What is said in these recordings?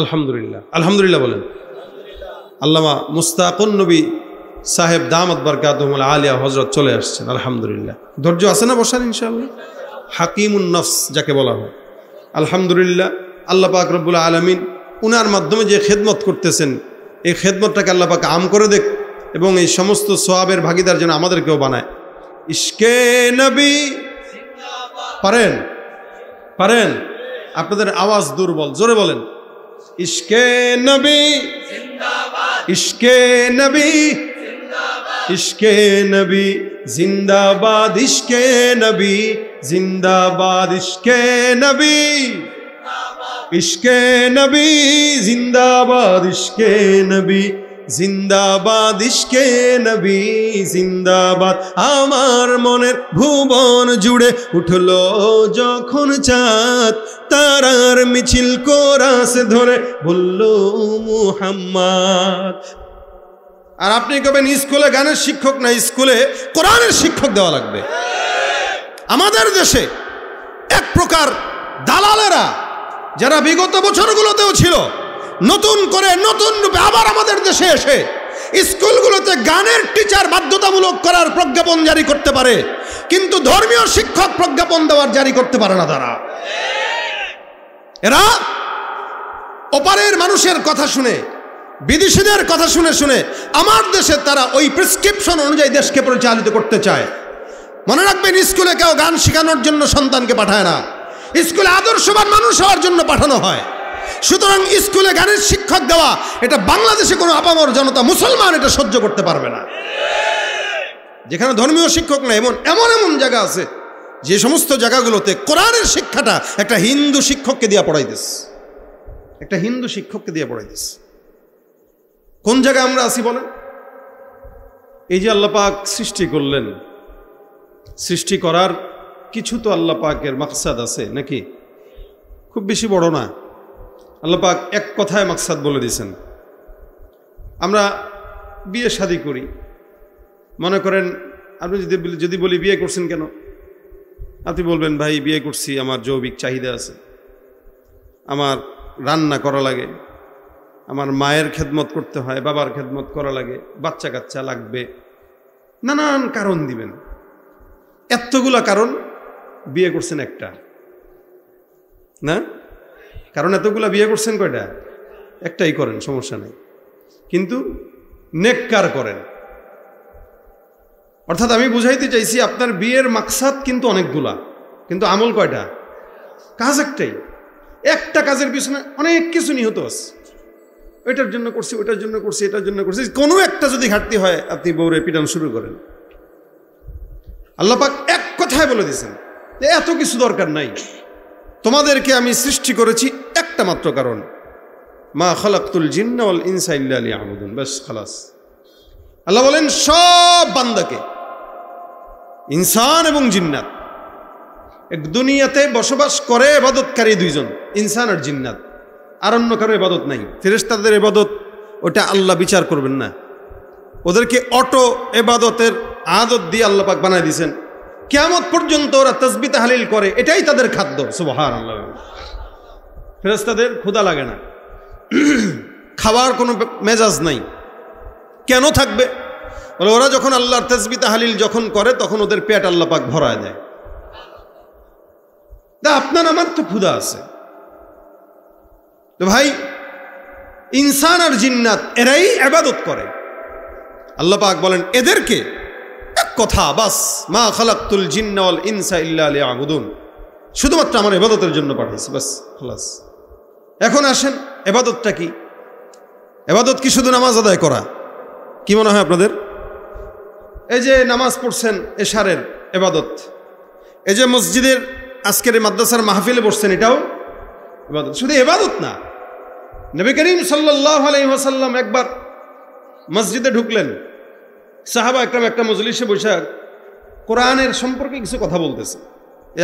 আলহামদুলিল্লাহ, আলহামদুলিল্লাহ বলেন। আল্লামা মুস্তাকুন নবী সাহেব দামাত বারকাতুহুল আলিয়া হযরত চলে আসছেন। আলহামদুলিল্লাহ, ধৈর্য আছে না বসার? ইনশাআল্লাহ হাকিমুন নফস যাকে বলা হয়। আলহামদুলিল্লাহ, আল্লাহ পাক রব্বুল আলামিন উনার মাধ্যমে যে খেদমত করতেছেন, এই খেদমতটাকে আল্লাহ পাক আম করে দেখ এবং এই সমস্ত সওয়াবের ভাগিদার যেন আমাদেরকেও বানায়। ইশকে নবী পারেন পারেন আপনাদের আওয়াজ দুর্বল, জোরে বলেন। ইশকে নবী জিন্দাবাদ, ইশকে নবী জিন্দাবাদ, ইশকে নবী জিন্দাবাদ, ইশকে নবী জিন্দাবাদ, ইশকে নবী জিন্দাবাদ, ইশকে নবী জিন্দাবাদ, ইশকে নবী জিন্দাবাদ, ইশকে নবী জিন্দাবাদ। আমার মনের ভুবন জুড়ে উঠলো যখন চাঁদ, তারার মিছিল কোরাস ধরে বলল মুহাম্মদ। আর আপনি কবেন স্কুলে গানের শিক্ষক না, স্কুলে কোরআনের শিক্ষক দেওয়া লাগবে। আমাদের দেশে এক প্রকার দালালেরা যারা বিগত বছরগুলোতেও ছিল, নতুন করে নতুন রূপে আবার আমাদের দেশে এসে স্কুলগুলোতে গানের টিচার বাধ্যতামূলক করার প্রজ্ঞাপন জারি করতে পারে, কিন্তু ধর্মীয় শিক্ষক প্রজ্ঞাপন দেওয়ার জারি করতে পারে না। তারা এরা ওপারের মানুষের কথা শুনে, বিদেশিদের কথা শুনে শুনে আমার দেশে তারা ওই প্রেসক্রিপশন অনুযায়ী দেশকে পরিচালিত করতে চায়। মনে রাখবেন, স্কুলে কেউ গান শেখানোর জন্য সন্তানকে পাঠায় না, স্কুলে আদর্শবান মানুষ হওয়ার জন্য পাঠানো হয়। সুতরাং স্কুলে গানের শিক্ষক দেওয়া, এটা বাংলাদেশে কোনো আপামর জনতা মুসলমান এটা সহ্য করতে পারবে না। যেখানে ধর্মীয় শিক্ষক না, এমন এমন এমন জায়গা আছে যে সমস্ত জায়গাগুলোতে কোরআনের শিক্ষাটা একটা হিন্দু শিক্ষককে দিয়ে পড়াইতেছে, একটা হিন্দু শিক্ষককে দিয়ে পড়াইতেছে। কোন জায়গায় আমরা আছি বলেন? এই যে আল্লাহ পাক সৃষ্টি করলেন, সৃষ্টি করার কিছু তো আল্লাহ পাকের মাকসাদ আছে নাকি? খুব বেশি বড় না। আল্লাহ পাক এক কথায় মাকসাদ বলে দিয়েছেন। আমরা বিয়ে শাদী করি, মনে করেন আপনি যদি বলি বিয়ে করছেন কেন, আপনি বলবেন ভাই বিয়ে করছি আমার যৌবিক চাহিদা আছে, আমার রান্না করা লাগে, আমার মায়ের খেদমত করতে হয়, বাবার খেদমত করা লাগে, বাচ্চা কাচ্চা লাগবে, নানান কারণ দিবেন। এতগুলা কারণ, বিয়ে করছেন একটা না? কারণ এতগুলা বিয়ে করছেন কয়টা? একটাই করেন, সমস্যা নেই, কিন্তু নেককার করেন। অর্থাৎ আমি বুঝাইতে চাইছি আপনার বিয়ের মাকসাদ কিন্তু অনেকগুলা, কিন্তু আমল কয়টা? কাজ একটাই। একটা কাজের পিছনে অনেক কিছু নিহত আছে। ওইটার জন্য করছি, ওইটার জন্য করছি, এটার জন্য করছি, কোনো একটা যদি ঘাটতি হয় আপনি বউরে পিটান শুরু করেন। আল্লাহ পাক এক কথায় বলে দিয়েছেন যে এত কিছু দরকার নাই, তোমাদেরকে আমি সৃষ্টি করেছি একটা মাত্র কারণ, মা খালাকতুল জিন্না ওয়াল ইনসা ইল্লা লিয়াবুদুন, বাস খালাস। আল্লাহ বলেন সব বান্দাকে, ইনসান এবং জিন্নাত, এক দুনিয়াতে বসবাস করে ইবাদতকারী দুইজন, ইনসান আর জিন্নাত, আর অন্য কারো ইবাদত নাই। ফেরেশতাদের ইবাদত ওটা আল্লাহ বিচার করবেন না, ওদেরকে অটো ইবাদতের আদত দিয়ে আল্লাহ পাক বানায় দিয়েছেন। কিয়ামত পর্যন্ত ওরা তাসবিহ তাহলিল করে, এটাই তাদের খাদ্য। সুবহানাল্লাহ। ফেরেশতাদের ক্ষুধা লাগে না, খাওয়ার কোনো মেজাজ নাই। কেন থাকবে? বলে ওরা যখন আল্লাহর তাসবিহ তাহলিল যখন করে তখন ওদের পেট আল্লাহ পাক ভরায় দেয়। আপনার আমার তো ক্ষুধা আছে। তো ভাই, ইনসান আর জিন্নাত এরাই ইবাদত করে। আল্লাহ পাক বলেন এদেরকে এক কথা, বাস মা খালাকতুল জিন্না ওয়াল ইনসা ইল্লা লিয়াবুদুন, শুধুমাত্র আমার ইবাদতের জন্য পাঠিয়েছি, বাস খালাস। এখন আসেন, ইবাদতটা কি? ইবাদত কি শুধু নামাজ আদায় করা? কি মনে হয় আপনাদের? এই যে নামাজ পড়ছেন এশারের ইবাদত, এই যে মসজিদের আজকের মাদ্রাসার মাহফিলে বসছেন, এটাও ইবাদত। শুধু ইবাদত না, নবী করিম সাল্লাল্লাহু আলাইহি ওয়াসাল্লাম একবার মসজিদে ঢুকলেন, সাহাবা একরাম একটা মজলিসে বসে কোরআনের সম্পর্কে কিছু কথা বলতেছে।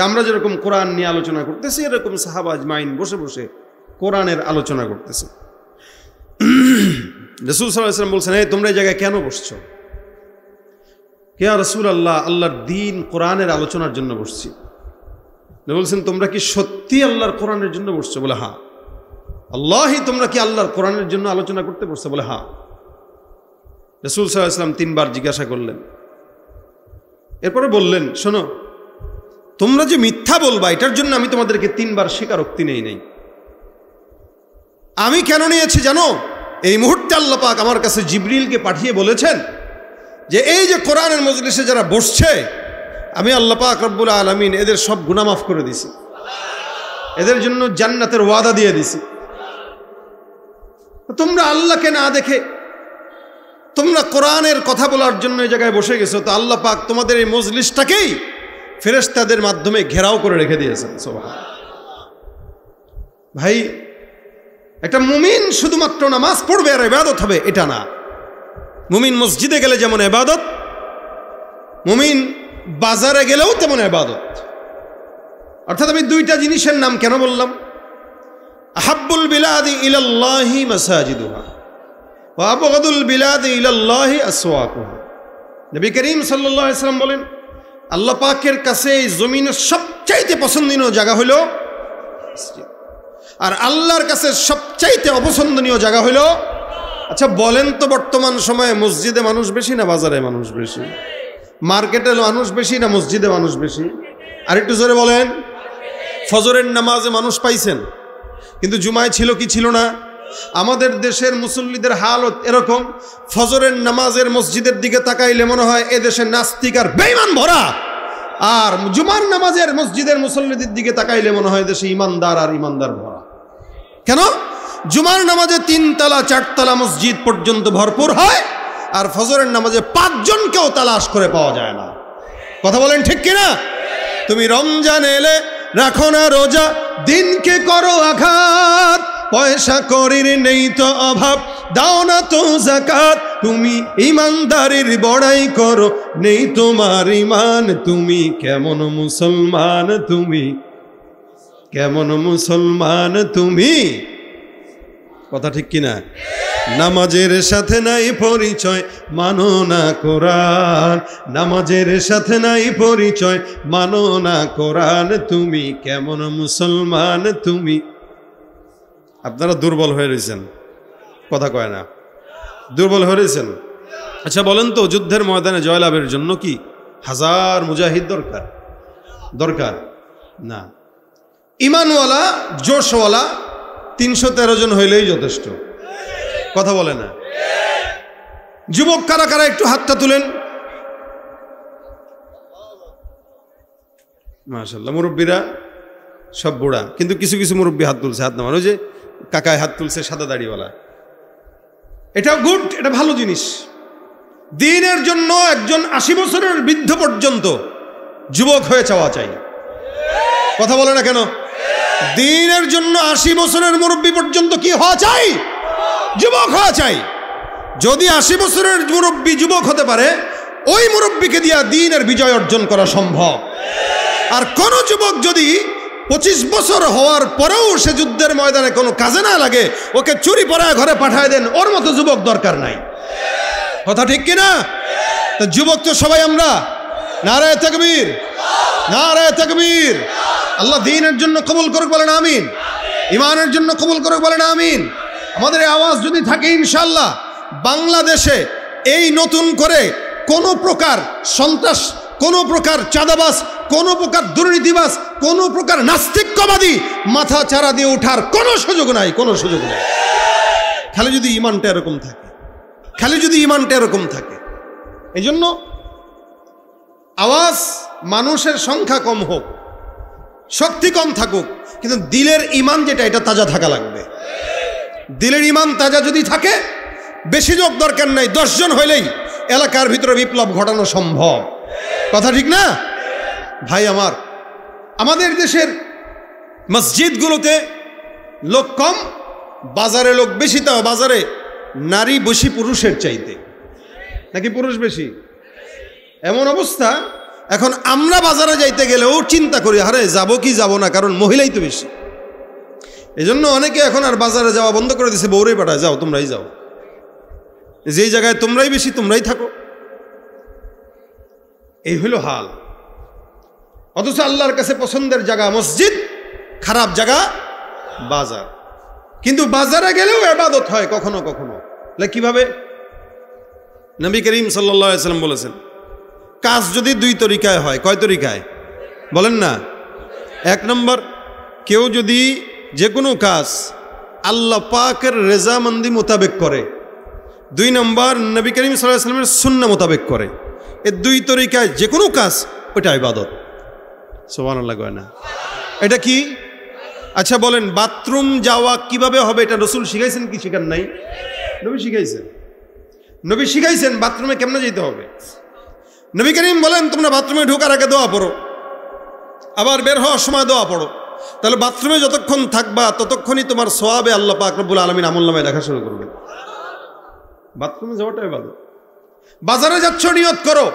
আমরা যেরকম কোরআন নিয়ে আলোচনা করতেছি, এরকম সাহাবা আজমাইন বসে বসে কোরআনের আলোচনা করতেছে। রাসূল সাল্লাল্লাহু আলাইহি ওয়াসাল্লাম বলছেন, এই তোমরা এই জায়গায় কেন বসছো? ইয়া রাসূলুল্লাহ, আল্লাহর দ্বীন কোরআনের আলোচনার জন্য বসছি। বলছেন তোমরা কি সত্যি আল্লাহর কোরআনের জন্য বসছো? বলে হ্যাঁ। আল্লাহি তোমরা কি আল্লাহর কোরআনের জন্য আলোচনা করতে বসছো? বলে হ্যাঁ। রাসূল সাল্লাল্লাহু আলাইহি ওয়াসাল্লাম 3 বার জিজ্ঞাসা করলেন, এরপরে বললেন, শোনো, তোমরা যে মিথ্যা বলবা এটার জন্য আমি তোমাদেরকে 3 বার স্বীকারোক্তি নেই নাই। আমি কেন নিয়েছি জানো? এই মুহূর্তে আল্লাহ পাক আমার কাছে জিবরিলকে পাঠিয়ে বলেছেন যে এই যে কোরআনের মজলিসে যারা বসছে, আমি আল্লাহ পাক রব্বুল আলামিন এদের সব গুনাহ মাফ করে দিছি, এদের জন্য জান্নাতের ওয়াদা দিয়ে দিছি। তোমরা আল্লাহকে না দেখে তোমরা কোরআনের কথা বলার জন্য এই জায়গায় বসে গেছো, তো আল্লাহ পাক তোমাদের এই মজলিসটাকেই ফেরেশতাদের মাধ্যমে ঘেরাও করে রেখে দিয়েছেন। সুবহানাল্লাহ। ভাই, একটা মুমিন শুধুমাত্র নামাজ পড়বে আর ইবাদত হবে এটা না। মুমিন মসজিদে গেলে যেমন ইবাদত, মুমিন বাজারে গেলেও তেমন ইবাদত। অর্থাৎ আমি 2টা জিনিসের নাম কেন বললাম? আহাব্বুল বিলাদি ইলাল্লাহি মাসাজিদুহা ওয়া আবগাদুল বিলাদি ইলাল্লাহি আসওয়াকুহা। নবী করিম সাল্লাল্লাহু আলাইহি ওয়াসাল্লাম বলেন, আল্লাহ পাকের কাছে এই জমিনের সবচাইতে পছন্দনীয় জায়গা হলো মসজিদ, আর আল্লাহর কাছে সবচাইতে অপছন্দনীয় জায়গা হলো। আচ্ছা বলেন তো, বর্তমান সময়ে মসজিদে মানুষ বেশি না বাজারে মানুষ বেশি? মার্কেটে মানুষ বেশি না মসজিদে মানুষ বেশি? আর একটু জোরে বলেন। ফজরের নামাজে মানুষ পাইছেন, কিন্তু জুমায় ছিল কি ছিল না? আমাদের দেশের মুসল্লিদের হালত এরকম, ফজরের নামাজের মসজিদের দিকে তাকাইলে মনে হয় এদেশে নাস্তিক আর বেঈমান ভরা, আর জুমার নামাজের মসজিদের মুসল্লিদের দিকে তাকাইলে মনে হয় দেশে ইমানদার আর ইমানদার ভরা। কেন? জুমার নামাজে 3 তলা 4 তলা মসজিদ পর্যন্ত ভরপুর হয়, আর ফজরের নামাজে 5 জনকেও তালাশ করে পাওয়া যায় না। কথা বলেন ঠিক কিনা? তুমি রমজান এলে রাখো না রোজা, দিনকে করো আঘাত, পয়সা করির নেই তো অভাব, দাও না তো যাকাত, তুমি ইমানদারির বড়াই করো, নেই তোমার ইমান, তুমি কেমন মুসলমান, তুমি কেমন মুসলমান তুমি? কথা ঠিক কিনা? নামাজের সাথে নাই পরিচয়, মানো না কোরআন, নামাজের সাথে নাই পরিচয়, মানো না কোরআন, তুমি কেমন মুসলমান তুমি? আপনারা দুর্বল হয়ে রয়েছেন, কথা কয় না, দুর্বল হয়ে রয়েছেন। আচ্ছা বলেন তো, যুদ্ধের ময়দানে জয়লাভের জন্য কি 1000 মুজাহিদ দরকার? দরকার না। ইমানওয়ালা জোশওয়ালা 313 জন হইলেই যথেষ্ট। কথা বলে না? যুবক কারা কারা একটু হাতটা তুলেন। মাশাআল্লাহ। মুরব্বীরা সব বুড়া, কিন্তু কিছু কিছু মুরব্বী হাত তুলছে, হাত নামান। ওই যে কাকায় হাত তুলছে সাদা দাড়িওয়ালা, এটাও গুড, এটা ভালো জিনিস। দিনের জন্য একজন 80 বছরের বৃদ্ধ পর্যন্ত যুবক হয়ে চাওয়া চাই। কথা বলে না কেন? দিনের জন্য 80 বছরের মুরব্বী পর্যন্ত কি হওয়া চাই? যুবক হওয়া চাই। যদি 80 বছরের মুরব্বী যুবক হতে পারে, ওই মুরব্বীকে দিয়া দিনের বিজয় অর্জন করা সম্ভব। আর কোন যুবক যদি 25 বছর হওয়ার পরেও সে যুদ্ধের ময়দানে কোনো কাজে না লাগে, ওকে চুরি পরায় ঘরে পাঠায় দেন, ওর মতো যুবক দরকার নাই। কথা ঠিক কিনা? তো যুবক তো সবাই আমরা। নারায়ে তাকবীর, নারায়ে তাকবীর। আল্লাহ দ্বীনের জন্য কবুল করুক, বলেন আমিন। ইমানের জন্য কবুল করুক, বলেন আমিন। আমাদের এই আওয়াজ যদি থাকে, ইনশাআল্লাহ বাংলাদেশে এই নতুন করে কোনো প্রকার সন্ত্রাস, কোনো প্রকার চাঁদাবাজ, কোনো প্রকার দুর্নীতিবাজ, কোনো প্রকার নাস্তিক্যবাদী মাথা চারা দিয়ে ওঠার কোনো সুযোগ নাই, কোনো সুযোগ নাই। খালি যদি ইমানটা এরকম থাকে, খালি যদি ইমানটা এরকম থাকে। এই জন্য আওয়াজ, মানুষের সংখ্যা কম হোক, শক্তি কম থাকুক, কিন্তু দিলের ইমান যেটা, এটা তাজা থাকা লাগবে। দিলের ইমান তাজা যদি থাকে, বেশি লোক দরকার নাই, 10 জন হইলেই এলাকার ভিতরে বিপ্লব ঘটানো সম্ভব। কথা ঠিক না ভাই আমার? আমাদের দেশের মসজিদগুলোতে লোক কম, বাজারে লোক বেশি। তাও বাজারে নারী বেশি পুরুষের চাইতে, নাকি পুরুষ বেশি? এমন অবস্থা, এখন আমরা বাজারে যাইতে গেলেও চিন্তা করি, আরে যাবো কি যাবো না, কারণ মহিলাই তো বেশি। এই জন্য অনেকে এখন আর বাজারে যাওয়া বন্ধ করে দিয়েছে, বউরাই পাঠায়, যাও তোমরাই যাও, যেই জায়গায় তোমরাই বেশি তোমরাই থাকো। এই হলো হাল। অথচ আল্লাহর কাছে পছন্দের জায়গা মসজিদ, খারাপ জায়গা বাজার। কিন্তু বাজারে গেলেও ইবাদত হয় কখনো কখনো। কিভাবে? নবী করিম সাল্লাল্লাহু আলাইহি ওয়াসাল্লাম বলেছেন, কাজ যদি দুই তরিকায় হয়, কয় তরিকায় বলেন না? এক নম্বর, কেউ যদি যে কোনো কাজ আল্লাহ পাকের রেজামন্দি মোতাবেক করে। দুই নম্বর, নবী করিম সাল্লাল্লাহু আলাইহি ওয়াসাল্লামের সুন্নাহ মোতাবেক করে। এই দুই তরিকায় যে কোনো কাজ, ওটা ইবাদত। সুবহানাল্লাহ কয় না? এটা কি? আচ্ছা বলেন, বাথরুম যাওয়া কিভাবে হবে এটা রাসূল শিখাইছেন কি শিখান নাই? নবী শিখাইছেন। নবী শিখাইছেন বাথরুমে কেমনে যেতে হবে। নবী করিম বলেন, তোমরা বাথরুমে ঢোকার আগে দোয়া পড়ো, আবার বের হওয়ার সময় দোয়া পড়ো। তাহলে বাথরুমে যতক্ষণ থাকবা ততক্ষণই তোমার সওয়াবে আল্লাহ পাক রব্বুল আলামিন আমলনামায় লেখা শুরু করবেন। বাথরুমে যাওয়াটা ইবাদত। বাজারে যাচ্ছ, নিয়ত করো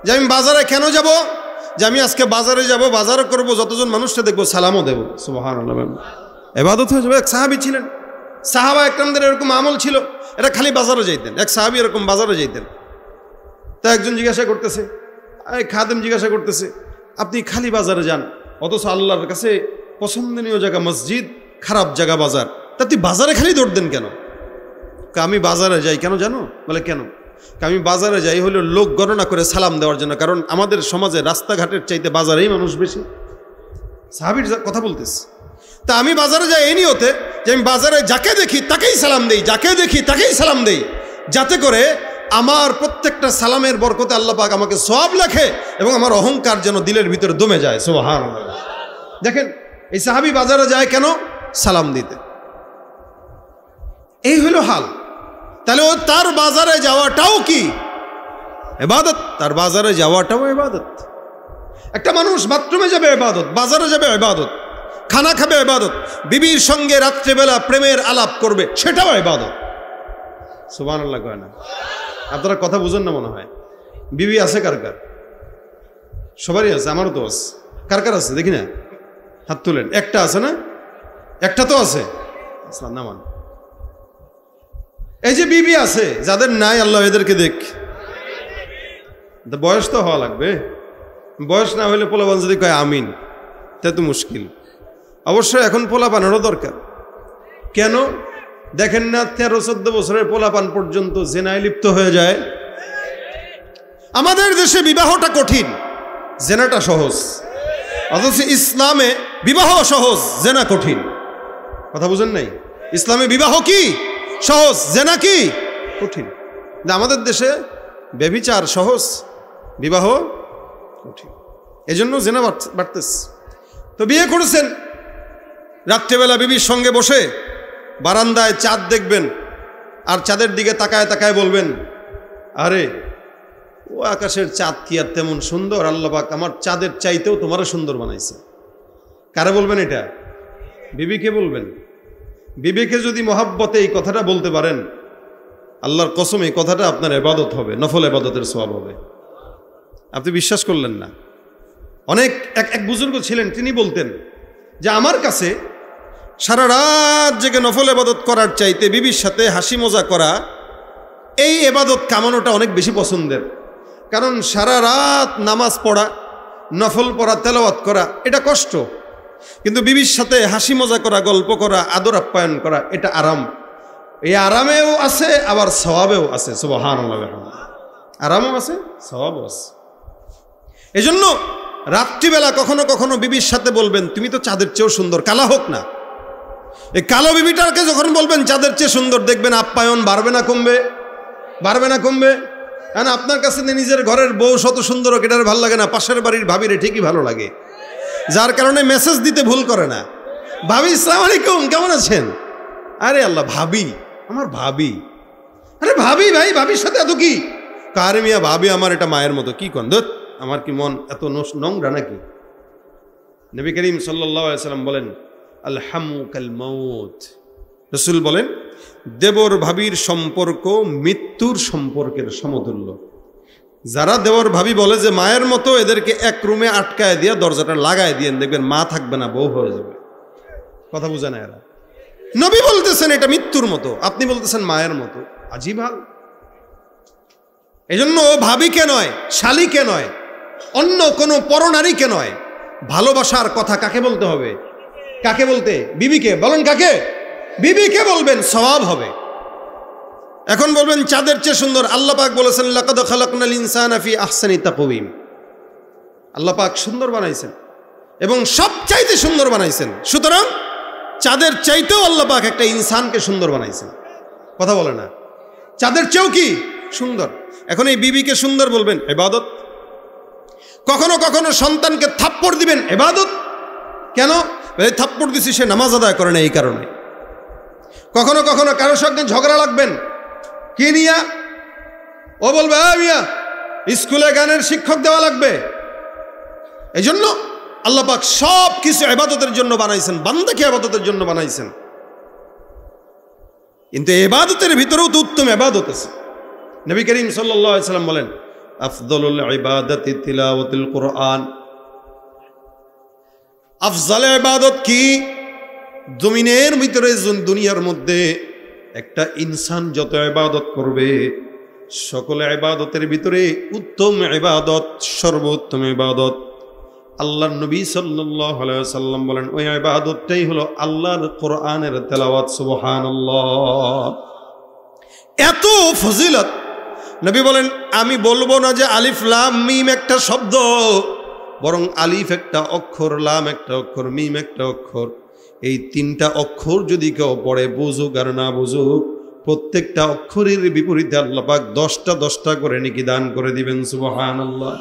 যে আমি বাজারে কেন যাব? যে আমি আজকে বাজারে যাব, বাজারও করবো, যতজন মানুষকে দেখবো সালামও দেবো। সুবহানাল্লাহ, ইবাদত হয়ে যাবে। এক সাহাবী ছিলেন, সাহাবা একরামদের এরকম আমল ছিল, এরা খালি বাজারে যাইতেন। এক সাহাবী এরকম বাজারে যাইতেন। তা একজন জিজ্ঞাসা করতেছে, খাদেম জিজ্ঞাসা করতেছে, আপনি খালি বাজারে যান, অথচ আল্লাহর কাছে পছন্দনীয় জায়গা মসজিদ, খারাপ জায়গা বাজার, তা তুই বাজারে খালি দৌড় দেন কেন? আমি বাজারে যাই কেন জানো? বলে কেন? আমি বাজারে যাই হলো লোক গণনা করে সালাম দেওয়ার জন্য, কারণ আমাদের সমাজে রাস্তাঘাটের চাইতে বাজারেই মানুষ বেশি। সাহাবীর কথা বলতেছে। তা আমি বাজারে যাই এই নিয়তে যে আমি বাজারে যাকে দেখি তাকেই সালাম দেই, যাকে দেখি তাকেই সালাম দেই, যাতে করে আমার প্রত্যেকটা সালামের বরকতে আল্লাহ পাক আমাকে সওয়াব লেখে এবং আমার অহংকার যেন দিলের ভিতরে দমে যায়। সুবহানাল্লাহ। দেখেন, এই সাহাবী বাজারে যায় কেন? সালাম দিতে। এই হলো হাল। তাহলে ও তার বাজারে যাওয়াটাও কি ইবাদত? তার বাজারে যাওয়াটাও ইবাদত। একটা মানুষ বাথরুমে যাবে ইবাদত, বাজারে যাবে ইবাদত, খানা খাবে ইবাদত, বিবির সঙ্গে রাত্রেবেলা প্রেমের আলাপ করবে, সেটাও ইবাদত। সুবহানাল্লাহ কয় না? আপনারা কথা বুঝেন না মনে হয়। বিবি আছে কার কার? সবারই আছে, আমারও তো আছে। কার কার আছে দেখি না, হাত তুলেন। একটা আছে না? একটা তো আছে। নামান। এই যে বিবি আছে, যাদের নাই আল্লাহ এদেরকে দেখ। বয়স তো হওয়া লাগবে। বয়স না হলে পোলাপান যদি কয় আমিন, তা তো মুশকিল। অবশ্যই এখন পোলাপানেরও দরকার। কেন দেখেন না, 13-14 বছরের পোলাপান পর্যন্ত জেনায় লিপ্ত হয়ে যায়। আমাদের দেশে বিবাহটা কঠিন, জেনাটা সহজ। অথচ ইসলামে বিবাহ সহজ, জেনা কঠিন। কথা বুঝেন নাই? ইসলামে বিবাহ কি সহজ, জেনা কি কঠিন। আমাদের দেশে ব্যভিচার সহজ, বিবাহ কঠিন। এজন্য জেনা বাড়তেছে। তো বিয়ে করেছেন, রাত্রেবেলা বিবির সঙ্গে বসে বারান্দায় চাঁদ দেখবেন, আর চাঁদের দিকে তাকায় তাকায় বলবেন, আরে ও আকাশের চাঁদ কি আর তেমন সুন্দর, আল্লাহ পাক আমার চাঁদের চাইতেও তোমারও সুন্দর বানাইছে। কারে বলবেন এটা? বিবিকে বলবেন। বিবিকে যদি মহাব্বতে এই কথাটা বলতে পারেন, আল্লাহর কসম এই কথাটা আপনার ইবাদত হবে, নফল ইবাদতের সওয়াব হবে। আপনি বিশ্বাস করলেন না? অনেক এক বুজুর্গ ছিলেন, তিনি বলতেন যে আমার কাছে সারা রাত জেগে নফল ইবাদত করার চাইতে বিবির সাথে হাসি মজা করা, এই ইবাদত কামানোটা অনেক বেশি পছন্দের। কারণ সারা রাত নামাজ পড়া, নফল পড়া, তেলাওয়াত করা এটা কষ্ট, কিন্তু বিবির সাথে হাসি মজা করা, গল্প করা, আদর আপ্যায়ন করা এটা আরাম। এই আরামেও আছে, আবার সওয়াবেও আছে। সুবহানাল্লাহ, আরামও আছে, সওয়াবও আছে। এজন্য রাত্রিবেলা কখনো কখনো বিবির সাথে বলবেন, তুমি তো চাঁদের চেয়েও সুন্দর, কালা হোক না। এই কালো বিবিটাকে যখন বলবেন চাঁদের চেয়ে সুন্দর, দেখবেন আপ্যায়ন বাড়বে না কমবে? বাড়বে না কমবে? কারণ আপনার কাছে নিজের ঘরের বউ শত সুন্দর হোক, এটার ভালো লাগে না, পাশের বাড়ির ভাবিরে ঠিকই ভালো লাগে। যার কারণে মেসেজ দিতে ভুল করে না। ভাবি আসসালামু আলাইকুম, কেমন আছেন? আরে আল্লাহ, ভাবি, আমার ভাবি। আরে ভাবি, ভাই ভাবির সাথে এত কি? কারে মিয়া, ভাবি আমার এটা মায়ের মতো। কি কন দত, আমার কি মন এত নোংরা নাকি? নবী করিম সাল্লাল্লাহু আলাইহি সাল্লাম বলেন, আল হামু কাল মাউত। রাসূল বলেন, দেবর ভাবির সম্পর্ক মৃত্যুর সম্পর্কের সমতুল্য। যারা দেবর ভাবি বলে যে মায়ের মতো, এদেরকে এক রুমে আটকায় দিয়া দরজাটা লাগায় দিয়েন, দেখবেন মা থাকবে না, বউ হয়ে যাবে। কথা বুঝে না এরা? নবী বলতেছেন এটা মৃত্যুর মতো, আপনি বলতেছেন মায়ের মতো। আজীব হাল। এজন্য ভাবিকে নয়, শালীকে নয়, অন্য কোনো পরনারীকে নয়, ভালোবাসার কথা কাকে বলতে হবে? কাকে বলতে? বিবিকে। বলেন কাকে? বিবিকে বলবেন, সওয়াব হবে। এখন বলবেন চাঁদের চেয়ে সুন্দর। আল্লাহ পাক বলেছেন লাকাদ খালাকনাল ইনসানা ফি আহসানি তাকওয়িম। আল্লাহ পাক সুন্দর বানাইছেন এবং সবচাইতে সুন্দর বানাইছেন। সুতরাং চাঁদের চাইতেও আল্লাহ পাক একটা ইনসানকে সুন্দর বানাইছেন। কথা বলে না? চাঁদের চেয়েও কি সুন্দর। এখন এই বিবিকে সুন্দর বলবেন, ইবাদত। কখনো কখনো সন্তানকে থাপ্পড় দিবেন, ইবাদত। কেন? এই থাপ্পড় দিছি সে নামাজ আদায় করে না, এই কারণে। কখনো কখনো কারোর সঙ্গে ঝগড়া লাগবেন, কি নিয়া? ও বলবে মিয়া স্কুলে গানের শিক্ষক দেওয়া লাগবে। এই জন্য আল্লাহ পাক সব কিছু ইবাদতের জন্য বানাইছেন, বান্দাকে ইবাদতের জন্য বানাইছেন। কিন্তু ইবাদতের ভিতরেও তো উত্তম ইবাদত আছে। নবী করিম সাল্লাল্লাহু আলাইহি সাল্লাম বলেন আফদলুল ইবাদাতি তিলাওয়াতুল কুরআন। আফজাল ইবাদত কি? জমিনের ভিতরে দুনিয়ার মধ্যে একটা ইনসান যত ইবাদত করবে, সকল ইবাদতের ভিতরে উত্তম ইবাদত, সর্বোত্তম ইবাদত আল্লাহর নবী সাল্লাল্লাহু আলাইহি ওয়াসাল্লাম বলেন ওই ইবাদতটাই হলো আল্লাহর কোরআনের তেলাওয়াত। সুবহানাল্লাহ, এত ফজিলত। নবী বলেন আমি বলবো না যে আলিফ লাম মিম একটা শব্দ, বরং আলিফ একটা অক্ষর, লাম একটা অক্ষর, মিম একটা অক্ষর। এই তিনটা অক্ষর যদি কেউ পড়ে, বুঝুক আর না বুঝুক, প্রত্যেকটা অক্ষরের বিপরীতে আল্লাহ পাক 10টা করে নেকি দান করে দিবেন। সুবহানাল্লাহ।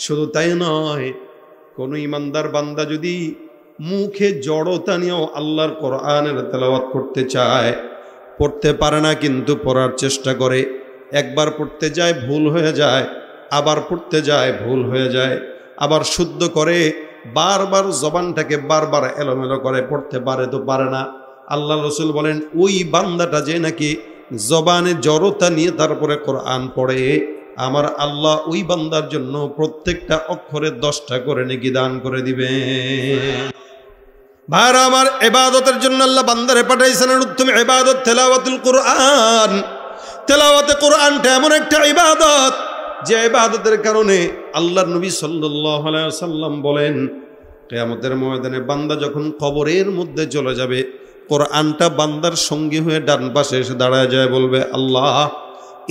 শুধু তাই নয়, কোন ইমানদার বান্দা যদি মুখে জড়তা নিয়েও আল্লাহর কোরআনের তেলাওয়াত করতে চায়, পড়তে পারে না কিন্তু পড়ার চেষ্টা করে, একবার পড়তে যায় ভুল হয়ে যায়, আবার পড়তে যায় ভুল হয়ে যায়, আবার শুদ্ধ করে, বারবার জবানটাকে বারবার এলোমেলো করে, পড়তে পারে তো পারে না। আল্লাহ রসুল বলেন ওই বান্দাটা যে নাকি জবানে জড়তা নিয়ে তারপরে কোরআন পড়ে, আমার আল্লাহ ওই বান্দার জন্য প্রত্যেকটা অক্ষরে 10টা করে নেকি দান করে দিবে। ভাইরা আমার, ইবাদতের জন্য আল্লাহ বান্দারে পাঠাইছেন উত্তম ইবাদত তেলাওয়াতুল কুরআন। তেলাওয়াতে কোরআনটা এমন একটা ইবাদত যে ইবাদতের কারণে আল্লাহর নবী সাল্লাল্লাহু আলাইহি ওয়াসাল্লাম বলেন কিয়ামতের ময়দানে বান্দা যখন কবরের মধ্যে চলে যাবে, কোরআনটা বান্দার সঙ্গী হয়ে ডান পাশে এসে দাঁড়ায় যায়, বলবে আল্লাহ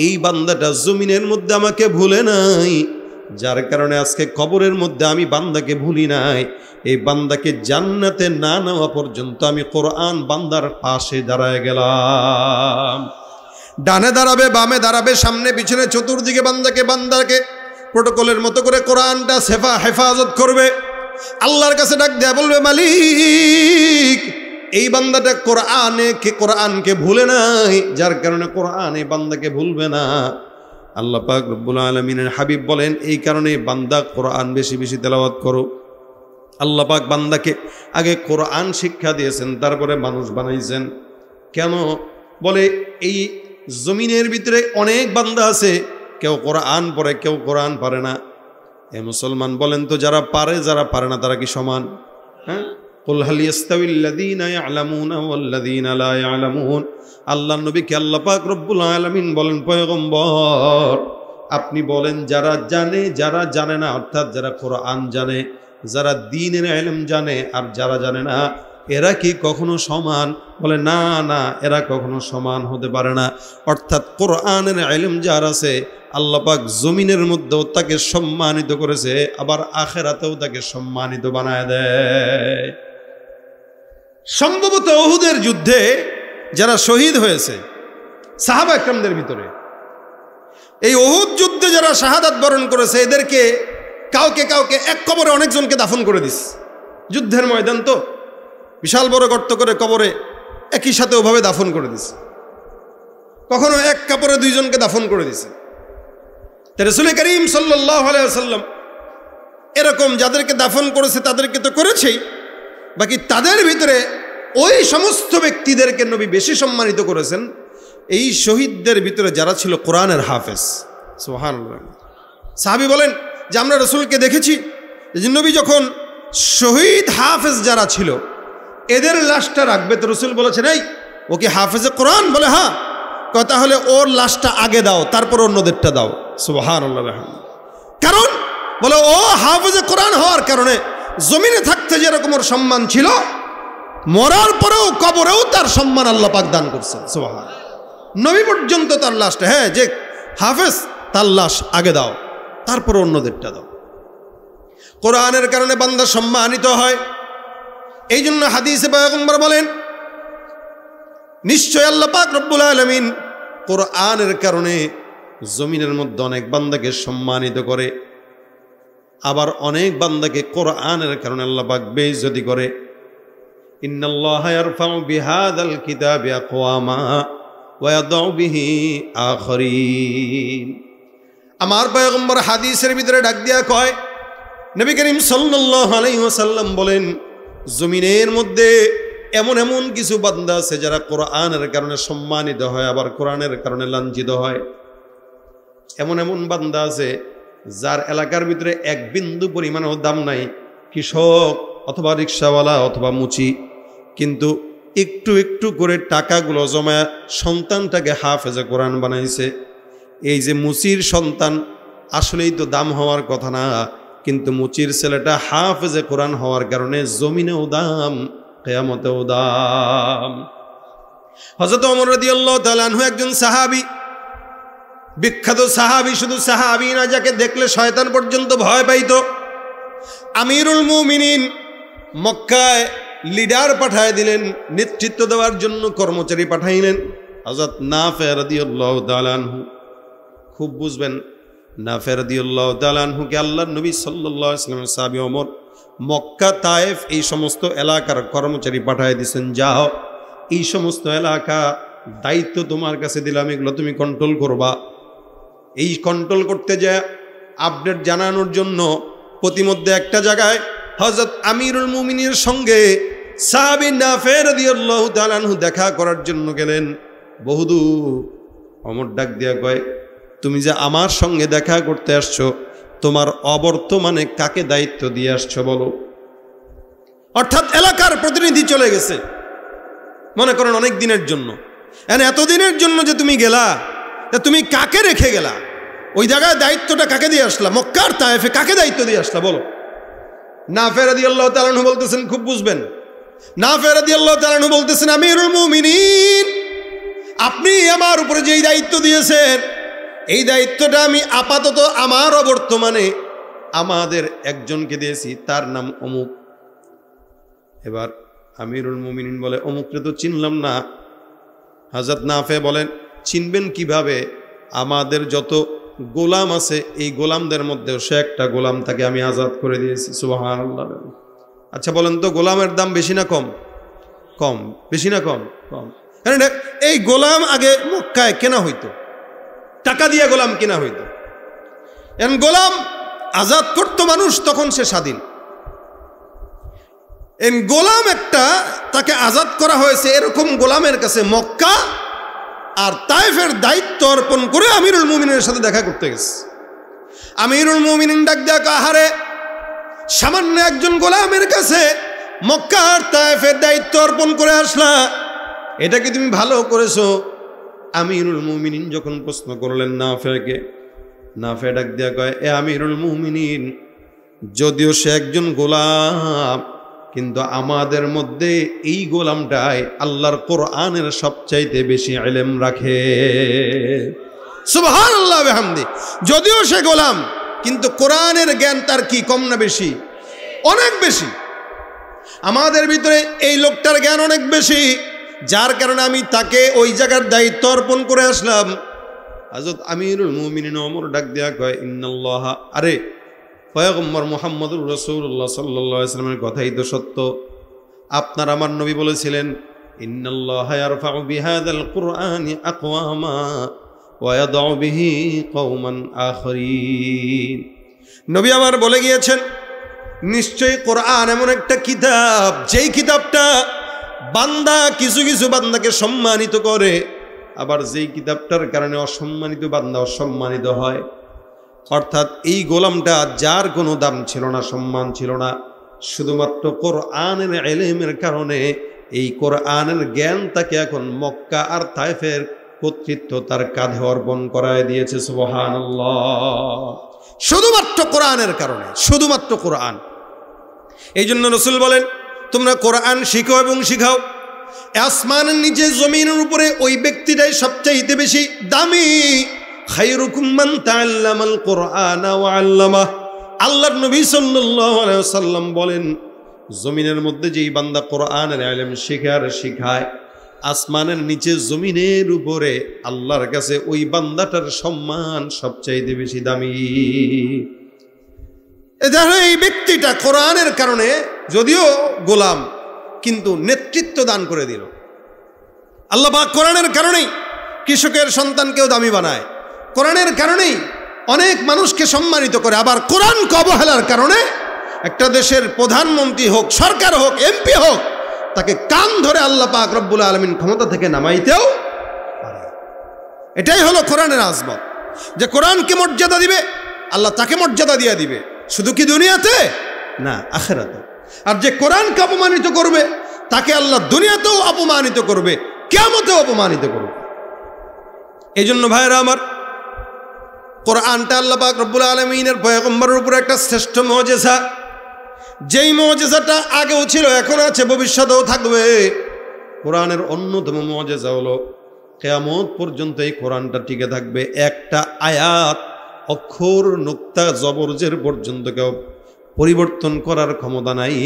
এই বান্দাটা জমিনের মধ্যে আমাকে ভুলে নাই, যার কারণে আজকে কবরের মধ্যে আমি বান্দাকে ভুলি নাই। এই বান্দাকে জান্নাতে না নেওয়া পর্যন্ত আমি কোরআন বান্দার পাশে দাঁড়ায় গেলাম। ডানে দাঁড়াবে, বামে দাঁড়াবে, সামনে পিছনে চতুর্দিকে বান্দাকে প্রোটোকলের মতো করে কোরআনটা হেফাজত করবে। আল্লাহর কাছে ডাক দেয়া বলবে মালিক এই বান্দাটা কোরআনকে ভুলে নাই, যার কারণে কোরআন এই বান্দাকে ভুলবে না। আল্লাহ পাক রব্বুল আলামিনের হাবিব বলেন এই কারণে বান্দা কোরআন বেশি বেশি তেলাওয়াত করো। আল্লাহ পাক বান্দাকে আগে কোরআন শিক্ষা দিয়েছেন, তারপরে মানুষ বানাইছেন। কেন? বলে এই জমিনের ভিতরে অনেক বান্দা আছে, কেউ কোরআন পড়ে, কেউ কোরআন পারে না। এ মুসলমান বলেন তো, যারা পারে যারা পারে না তারা কি সমান? হ্যাঁ, কুল হাল ইয়াস্তাবিল্লাযীনা ইয়ালামুনা ওয়াল্লাযীনা লা ইয়ালামুন। আল্লাহর নবীকে আল্লাহ পাক রব্বুল আলামিন বলেন পয়গম্বর আপনি বলেন যারা জানে যারা জানে না, অর্থাৎ যারা কোরআন জানে, যারা দ্বীনের ইলম জানে আর যারা জানে না, এরা কি কখনো সমান? বলে না না, এরা কখনো সমান হতে পারে না। অর্থাৎ কোরআনের ইলম যার আছে আল্লাহ পাক জমিনের মধ্যেও তাকে সম্মানিত করেছে, আবার আখিরাতেও তাকে সম্মানিত বানায় দেয়। সম্ভবত উহুদের যুদ্ধে যারা শহীদ হয়েছে সাহাবা একরামদের ভিতরে, এই উহুদ যুদ্ধে যারা শাহাদাত বরণ করেছে, এদেরকে কাউকে এক কবরে অনেকজনকে দাফন করে দিস। যুদ্ধের ময়দান তো বিশাল বড় গর্ত করে কবরে একই সাথে ওভাবে দাফন করে দিছে। কখনো এক কাপড়ে 2 জনকে দাফন করে দিছে। রাসূল করিম সাল্লাল্লাহু আলাইহি ওয়াসাল্লাম এরকম যাদেরকে দাফন করেছে তাদেরকে তো করেছেই, বাকি তাদের ভিতরে ওই সমস্ত ব্যক্তিদেরকে নবী বেশি সম্মানিত করেছেন এই শহীদদের ভিতরে যারা ছিল কোরআনের হাফেজ। সুবহানাল্লাহ। সাহাবী বলেন যে আমরা রাসূলকে দেখেছি যে নবী যখন শহীদ হাফেজ যারা ছিল এদের লাশটা রাখবে, তো রাসূল বলেছেন এই ও কি হাফেজে কোরআন? বলে হ্যাঁ। তাহলে ওর লাশটা আগে দাও, তারপর অন্যদেরটা দাও। সুবহানাল্লাহ। কারণ বলে ও হাফেজে কোরআন হওয়ার কারণে জমিনে থাকতে যেরকম ওর সম্মান ছিল, মরার পরেও কবরেও তার সম্মান আল্লাহ পাক দান করছেন। সুবহানাল্লাহ। নবী পর্যন্ত তার লাশটা, হ্যাঁ যে হাফেজ তার লাশ আগে দাও, তারপর অন্যদেরটা দাও। কোরআনের কারণে বান্দা সম্মানিত হয়। এই জন্য হাদিসে পয়গম্বর বলেন, নিশ্চয় আল্লাহ পাক রব্বুল আলামিন কোরআনের কারণে জমিনের মধ্যে অনেক বান্দাকে সম্মানিত করে, আবার অনেক বান্দাকে কোরআনের কারণে আল্লাহ পাক বেইজ্জতি করে। ইন্নাল্লাহা ইয়ারফাউ বিহাযাল কিতাবি আকওয়ামা ওয়া ইয়াদউ বিহি আখারিন। আমার পয়গম্বর হাদিসের ভিতরে ডাক দিয়া কয়, নবী করিম সাল্লাল্লাহু আলাইহি ওয়াসাল্লাম বলেন, জমিনের মধ্যে এমন এমন কিছু বান্দা আছে যারা কোরআনের কারণে সম্মানিত হয়, আবার কোরআনের কারণে লাঞ্ছিত হয়। এমন এমন বান্দা আছে যার এলাকার ভিতরে এক বিন্দু পরিমাণও দাম নাই, কৃষক অথবা রিক্সাওয়ালা অথবা মুচি, কিন্তু একটু একটু করে টাকাগুলো জমা সন্তানটাকে হাফেজে কোরআন বানাইছে। এই যে মুচির সন্তান আসলেই তো দাম হওয়ার কথা না, কিন্তু মুচির ছেলেটা হাফেজে কোরআন হওয়ার কারণে জমিনেও দাম, কিয়ামতেও দাম। হযরত ওমর রাদিয়াল্লাহু তাআলা আনহু একজন সাহাবী, বিখ্যাত সাহাবী, শুধু সাহাবী না, যাকে দেখলে শয়তান পর্যন্ত ভয় পাইত। আমিরুল মুমিনিন মক্কায় লিডার পাঠায় দিলেন, নেতৃত্ব দেওয়ার জন্য কর্মচারী পাঠাইলেন হযরত নাফে রাদিয়াল্লাহু তাআলা আনহু। খুব বুঝবেন, নাফে রাদিয়াল্লাহু তাআলা আনহুকে আল্লাহর নবী সাল্লাল্লাহু আলাইহি ওয়াসাল্লামের সাহাবী ওমর মক্কা, তায়েফ এই সমস্ত এলাকার কর্মচারী পাঠায় দিয়েছেন, যাও এই সমস্ত এলাকা দায়িত্ব তোমার কাছে দিলাম, এগুলো তুমি কন্ট্রোল করবা। এই কন্ট্রোল করতে যায় আপডেট জানানোর জন্য প্রতিমধ্যে একটা জায়গায় হযরত আমিরুল মুমিনের সঙ্গে সাহাবী নাফে রাদিয়াল্লাহু তাআলা আনহু দেখা করার জন্য গেলেন। বহুদূর ওমর ডাক দিয়া কয়, তুমি যে আমার সঙ্গে দেখা করতে আসছো, তোমার অবর্তমানে কাকে দায়িত্ব দিয়ে আসছো বলো। অর্থাৎ এলাকার প্রতিনিধি চলে গেছে, মনে করেন অনেক দিনের জন্য। এতদিনের জন্য যে তুমি গেলা, তুমি কাকে রেখে গেলা? ওই জায়গায় দায়িত্বটা কাকে দিয়ে আসলা? মক্কার তায়েফে কাকে দায়িত্ব দিয়ে আসলা বলো? নাফে রাদিয়াল্লাহু তাআলা আনহু বলতেছেন, খুব বুঝবেন, নাফে রাদিয়াল্লাহু তাআলা আনহু বলতেছেন, আমিরুল মুমিনিন, আপনি আমার উপরে যেই দায়িত্ব দিয়েছেন, এই দায়িত্বটা আমি আপাতত আমার অবর্তমানে আমাদের একজনকে দিয়েছি, তার নাম অমুক। এবার আমিরুল মুমিনিন বলে, অমুককে তো চিনলাম না। হযরত নাফে বলেন, চিনবেন কিভাবে? আমাদের যত গোলাম আছে, এই গোলামদের মধ্যেও সে একটা গোলাম, তাকে আমি আজাদ করে দিয়েছি। সুবহানাল্লাহ। আচ্ছা বলেন তো, গোলামের দাম বেশি না কম? কম। বেশি না কম? কম। কারণ এই গোলাম আগে মক্কায় কেনা হইতো, টাকা দিয়ে গোলাম কেনা হইতো। এখন গোলাম আজাদ করতো মানুষ, তখন সে স্বাধীন। গোলাম একটা, তাকে আজাদ করা হয়েছে, এরকম গোলামের কাছে মক্কা আর তায়েফের দায়িত্ব অর্পণ করে আমিরুল মুমিনের সাথে দেখা করতে গেছে। আমিরুল মুমিনিন ডাক দেয়া, আহারে, সামান্য একজন গোলামের কাছে মক্কা আর তায়েফের দায়িত্ব অর্পণ করে আসলা, এটা কি তুমি ভালো করেছো? আমিরুল মুমিনিন যখন প্রশ্ন করলেন নাফেকে, নাফে ডাক দেয়া কয়, এ আমিরুল মুমিনিন, যদিও সে একজন গোলাম, কিন্তু আমাদের মধ্যে এই গোলামটাই আল্লাহর কোরআনের সবচাইতে বেশি ইলম রাখে। সুবহানাল্লাহ ওয়া বিহামদি। যদিও সে গোলাম, কিন্তু কোরআনের জ্ঞান তার কি কম না বেশি? অনেক বেশি। আমাদের ভিতরে এই লোকটার জ্ঞান অনেক বেশি, যার কারণে আমি তাকে ওই জায়গার দায়িত্ব অর্পণ করে আসলাম। হযরত আমিরুল মুমিনিন ওমর ডাক দেয়া কয়, ইন্নাল্লাহা, আরে পয়গম্বর মুহাম্মদুর রাসূলুল্লাহ সাল্লাল্লাহু আলাইহি ওয়াসাল্লামের কথাই তো সত্য। আপনার আমার নবী বলেছিলেন, ইন্নাল্লাহা ইয়ারফাউ বিহাযাল কুরআনি আকওয়ামা ওয়া ইয়াদউ বিহি কওমান আখরিন। নবী আমার বলে গিয়েছেন, নিশ্চয়ই কোরআন এমন একটা কিতাব, যেই কিতাবটা বান্দা কিছু কিছু বান্দাকে সম্মানিত করে, আবার যেই কিতাবটার কারণে অসম্মানিত বান্দা অসম্মানিত হয়। অর্থাৎ এই গোলামটা, যার কোনো দাম ছিল না, সম্মান ছিল না, শুধুমাত্র কোরআনের ইলমের কারণে, এই কোরআনের জ্ঞান তাকে এখন মক্কা আর তায়েফের কর্তৃত্ব তার কাঁধে অর্পণ করায় দিয়েছে। সুবহানাল্লাহ। শুধুমাত্র কোরআনের কারণে, শুধুমাত্র কোরআন। এই জন্য রাসূল বলেন, তোমরা কোরআন শিখো এবং শিখাও। আসমানের নিচে জমিনের উপরে ওই ব্যক্তিটাই সবচাইতে বেশি দামি। খায়রুকুম মান তাআল্লামাল কুরআনা ওয়া আল্লামাহ। আল্লাহর নবী সাল্লাল্লাহু আলাইহি ওয়াসাল্লাম বলেন, জমিনের মধ্যে যেই বান্দা কোরআনের ইলম শিখে আর শিখায়, আসমানের নিচে জমিনের উপরে আল্লাহর কাছে ওই বান্দাটার সম্মান সবচাইতে বেশি দামি। এই ব্যক্তিটা কোরআনের কারণে যদিও গোলাম, কিন্তু নেতৃত্ব দান করে দিল। আল্লাহ পাক কোরআনের কারণেই কৃষকের সন্তানকেও দামি বানায়, কোরআনের কারণেই অনেক মানুষকে সম্মানিত করে। আবার কোরআনকে অবহেলার কারণে একটা দেশের প্রধানমন্ত্রী হোক, সরকার হোক, এমপি হোক, তাকে কান ধরে আল্লাহ পাক রব্বুল আলামিন ক্ষমতা থেকে নামাইতেও পারে। এটাই হলো কোরআনের আজমত, যে কোরআনকে মর্যাদা দিবে আল্লাহ তাকে মর্যাদা দিয়ে দিবে, শুধু কি দুনিয়াতে না, আখিরাতে। আর যে কোরআনকে অপমানিত করবে তাকে আল্লাহ দুনিয়াতেও অপমানিত করবে, কিয়ামতেও অপমানিত করবে। এই জন্য ভাইরা আমার, কোরআনটা আল্লাহ পাক রব্বুল আলামিনের পয়গম্বরের উপর একটা শ্রেষ্ঠ মুজিজা, যেই মুজিজাটা আগেও ছিল, এখন আছে, ভবিষ্যতেও থাকবে। কোরআনের অন্যতম মুজিজা হলো কিয়ামত পর্যন্ত এই কোরআনটা টিকে থাকবে। একটা আয়াত, অক্ষর, নুক্তা, জবরজের পর্যন্ত কেউ পরিবর্তন করার ক্ষমতা নাই,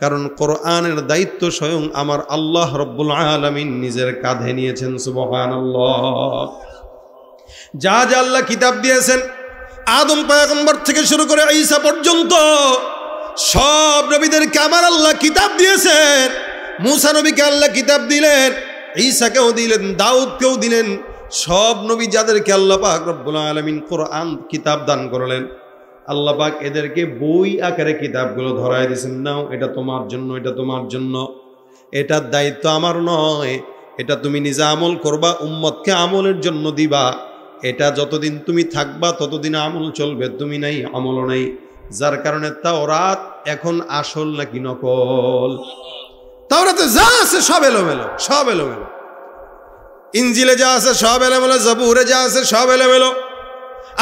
কারণ কোরআনের দায়িত্ব স্বয়ং আমার আল্লাহ রব্বুল আলামিন নিজের কাঁধে নিয়েছেন। সুবহানাল্লাহ। যা যা আল্লাহ কিতাব দিয়েছেন, আদম পয়গম্বর থেকে শুরু করে ঈসা পর্যন্ত সব নবীদেরকে আমার আল্লাহ কিতাব দিয়েছেন। মুসা নবীকে আল্লাহ কিতাব দিলেন, ঈসাকেও দিলেন, দাউদকেও দিলেন। সব নবী যাদেরকে আল্লাহ পাক রব্বুল আলামিন কোরআন কিতাব দান করলেন, আল্লাহ পাক এদেরকে বই আকারে কিতাবগুলো ধরায় দিয়েছেন, নাও এটা তোমার জন্য, এটা তোমার জন্য। এটার দায়িত্ব আমার নয়, এটা তুমি নিজে আমল করবা, উম্মতকে আমলের জন্য দিবা। এটা যতদিন তুমি থাকবা ততদিন আমল চলবে, তুমি নাই আমলও নাই। যার কারণে তাওরাত এখন আসল নাকি নকল? তাওরাতে যা আছে সব এলোমেলো, সব এলোমেলো। ইনজিলে যা আছে সব এলোমেলো, জবুরে যা আছে সব এলোমেলো।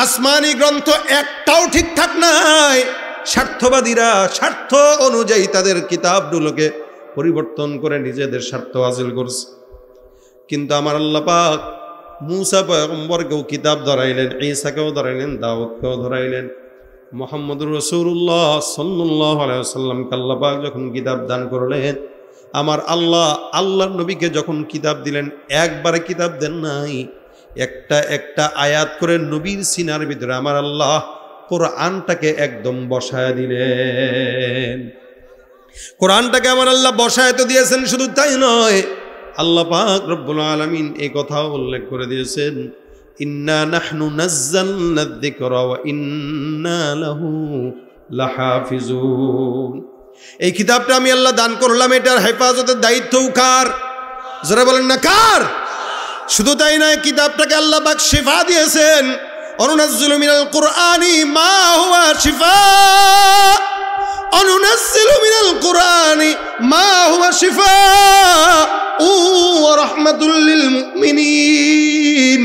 আসমানি গ্রন্থ একটাও ঠিকঠাক নাই। স্বার্থবাদীরা স্বার্থ অনুযায়ী তাদের কিতাবগুলোকে পরিবর্তন করে নিজেদের স্বার্থ হাসিল করছে। কিন্তু আমার আল্লাহ পাক মুসা পয়গম্বরকেও কিতাব ধরাইলেন, ঈসাকেও ধরাইলেন, দাউদকেও ধরাইলেন। মুহাম্মদুর রাসূলুল্লাহ সাল্লাল্লাহু আলাইহি ওয়াসাল্লামকে আল্লাহ পাক যখন কিতাব দান করলেন, আমার আল্লাহ আল্লাহর নবীকে যখন কিতাব দিলেন, একবারে কিতাব দেন নাই, একটা একটা আয়াত করে নবীর সিনার ভিতরে আমার আল্লাহ কোরআনটাকে একদম বসায় দিলেন। কোরআনটাকে আমার আল্লাহ বসায় তো দিয়েছেন, শুধু তাই নয়, আল্লাহ পাক রব্বুল আলামিন এই কথাও উল্লেখ করে দিয়েছেন, ইন্না নাহনু নাযালনা যিকরা ওয়া ইন্না লাহু লাহাফিজুন। এই কিতাবটা আমি আল্লাহ দান করলাম, এটার হেফাজতের দায়িত্বও কার? যারা বলেন না কার? শুধু তাই নয়, কিতাবটাকে আল্লাহ পাক শিফা দিয়েছেন। অনুনাজ্জিলু মিনাল কুরআনি মা হুয়া শিফা, অনুনাজ্জিলু মিনাল কুরআনি মা হুয়া শিফা ওয়া রাহমাতুল লিল মুমিনিন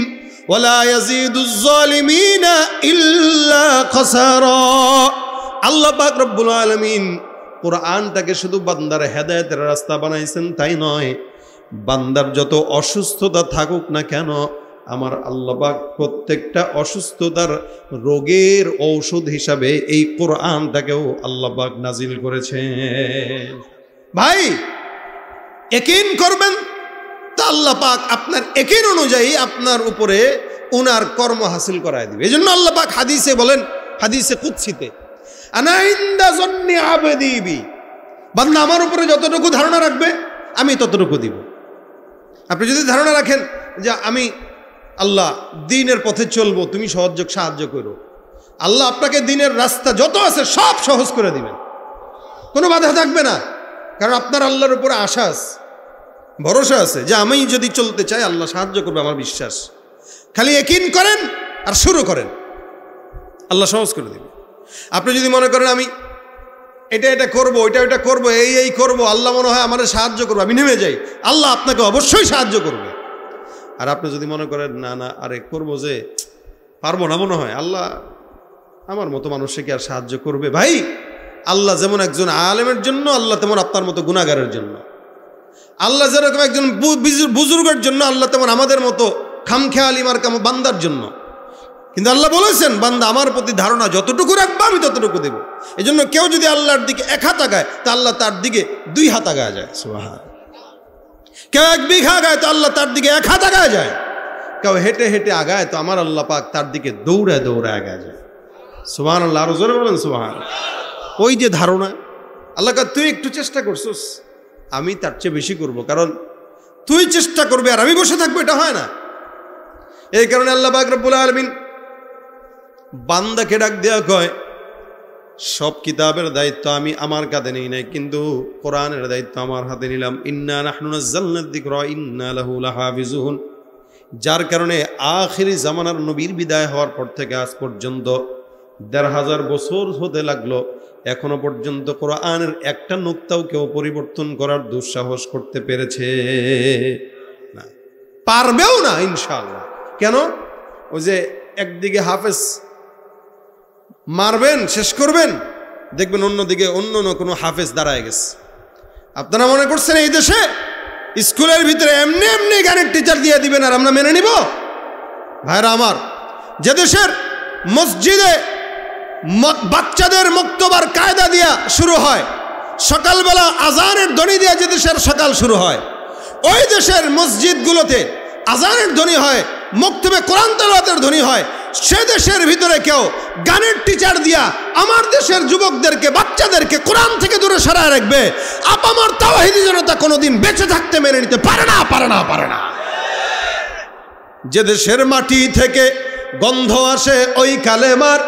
ওয়া লা ইয়াজিদুজ যালিমিনা ইল্লা খাসারা। আল্লাহ পাক রব্বুল আলামিন কোরআনটাকে শুধু বান্দার হেদায়েতের রাস্তা বানাইছেন তাই নয়, বান্দার যত অসুস্থতা থাকুক না কেন, আমার আল্লাহ পাক প্রত্যেকটা অসুস্থতার রোগের ঔষধ হিসাবে এই কোরআনটাকেও আল্লাহ পাক নাজিল করেছেন। ভাই, ইয়াকিন করবেন তা আল্লাহ পাক আপনার ইয়াকিন অনুযায়ী আপনার উপরে উনার কর্ম হাসিল করায় দিবে। এই জন্য আল্লাহ পাক হাদিসে বলেন, হাদিসে কুদসিতে, আনা ইনদা যন্নি আবদি বি, বান্দা আমার উপরে যতটুকু ধারণা রাখবে আমি ততটুকু দিব। আপনি যদি ধারণা রাখেন যে আমি আল্লাহ দ্বীনের পথে চলবো, তুমি সাহায্য করো, আল্লাহ আপনাকে দ্বীনের রাস্তা যত আছে সব সহজ করে দিবেন, কোনো বাধা থাকবে না। কারণ আপনার আল্লাহর উপরে আশা আছে, ভরসা আছে যে আমি যদি চলতে চাই আল্লাহ সাহায্য করবে, আমার বিশ্বাস। খালি ইয়াকিন করেন আর শুরু করেন, আল্লাহ সহজ করে দিবে। আপনি যদি মনে করেন আমি এটা করবো, ওইটা করবো, এই করবো, আল্লাহ মনে হয় আমার সাহায্য করবে, আমি নেমে যাই, আল্লাহ আপনাকে অবশ্যই সাহায্য করবে। আর আপনি যদি মনে করেন না আরে করবো যে পারবো না, মনে হয় আল্লাহ আমার মতো মানুষকে আর সাহায্য করবে, ভাই আল্লাহ যেমন একজন আলেমের জন্য, আল্লাহ তেমন আপনার মতো গুনাহগারের জন্য। আল্লাহ যেরকম একজন বুজুর্গের জন্য, আল্লাহ তেমন আমাদের মতো খামখেয়ালি মার্কা বান্দার জন্য। কিন্তু আল্লাহ বলেছেন, বান্দা আমার প্রতি ধারণা যতটুকু রাখবা আমি ততটুকু দেব। এই জন্য কেউ যদি আল্লাহর দিকে 1 হাত আগায় তা আল্লাহ তার দিকে 2 হাত আগায় যায়। সুবহান। কেউ 1 বিঘা আগায় তো আল্লাহ তার দিকে 1 হাত আগায় যায়। কেউ হেঁটে হেঁটে আগায় তো আমার আল্লাহ পাক তার দিকে দৌড়ায় দৌড়ায় আগায় যায়। সুবহানাল্লাহ। আরো জোরে বলেন সুবহান। ওই যে ধারণা, আল্লাহ কা তুই একটু চেষ্টা করছিস, আমি তার চেয়ে বেশি করব, কারণ তুই চেষ্টা করবি আর আমি বসে থাকবো, এটা হয় না। এই কারণে আল্লাহ পাক রব্বুল আলামিন বান্দাকে ডাক দেয়া কয়, সব কিতাবের দায়িত্ব আমি আমার কাঁধে নেই নাই, কিন্তু কোরআনের দায়িত্ব আমার হাতে নিলাম। ইন্না নাহনু নাযালনা যিকরা ইন্না লাহু লাহাফিজুন। যার কারণে আখিরি জামানার নবীর বিদায় হওয়ার পর থেকে আজ পর্যন্ত ১৫০০ বছর হতে লাগলো, এখনো পর্যন্ত কোরআনের একটা নুকতাও কেউ পরিবর্তন করার দুঃসাহস করতে পেরেছে না, পারবেও না ইনশাআল্লাহ। কেন? ওই যে একদিকে হাফেজ মারবেন, শেষ করবেন, দেখবেন অন্যদিকে অন্য কোনো হাফেজ দাঁড়ায় গেছে। আপনারা মনে করছেন এই দেশে স্কুলের ভিতরে এমনি এমনি গানের টিচার দিয়ে দিবেন আর আমরা মেনে নিব? ভাইরা আমার, যে দেশের মসজিদে বাচ্চাদের মুক্তবার কায়দা দিয়া শুরু হয়, সকালবেলা আজানের ধ্বনি দিয়ে যে দেশের সকাল শুরু হয়, ওই দেশের মসজিদগুলোতে আজানের ধ্বনি হয়, মক্তবে কোরআন তেলাওয়াতের ধ্বনি হয়। সে দেশের ভিতরে কেউ গানের টিচার দিয়া আমার দেশের যুবকদেরকে, বাচ্চাদেরকে কোরআন থেকে দূরে সরায় রাখবে, আপামর তাওহীদি জনতা কোনোদিন বেঁচে থাকতে মেনে নিতে পারে না, পারে না, পারে না। যে দেশের মাটি থেকে গন্ধ আসে ওই কালেমার,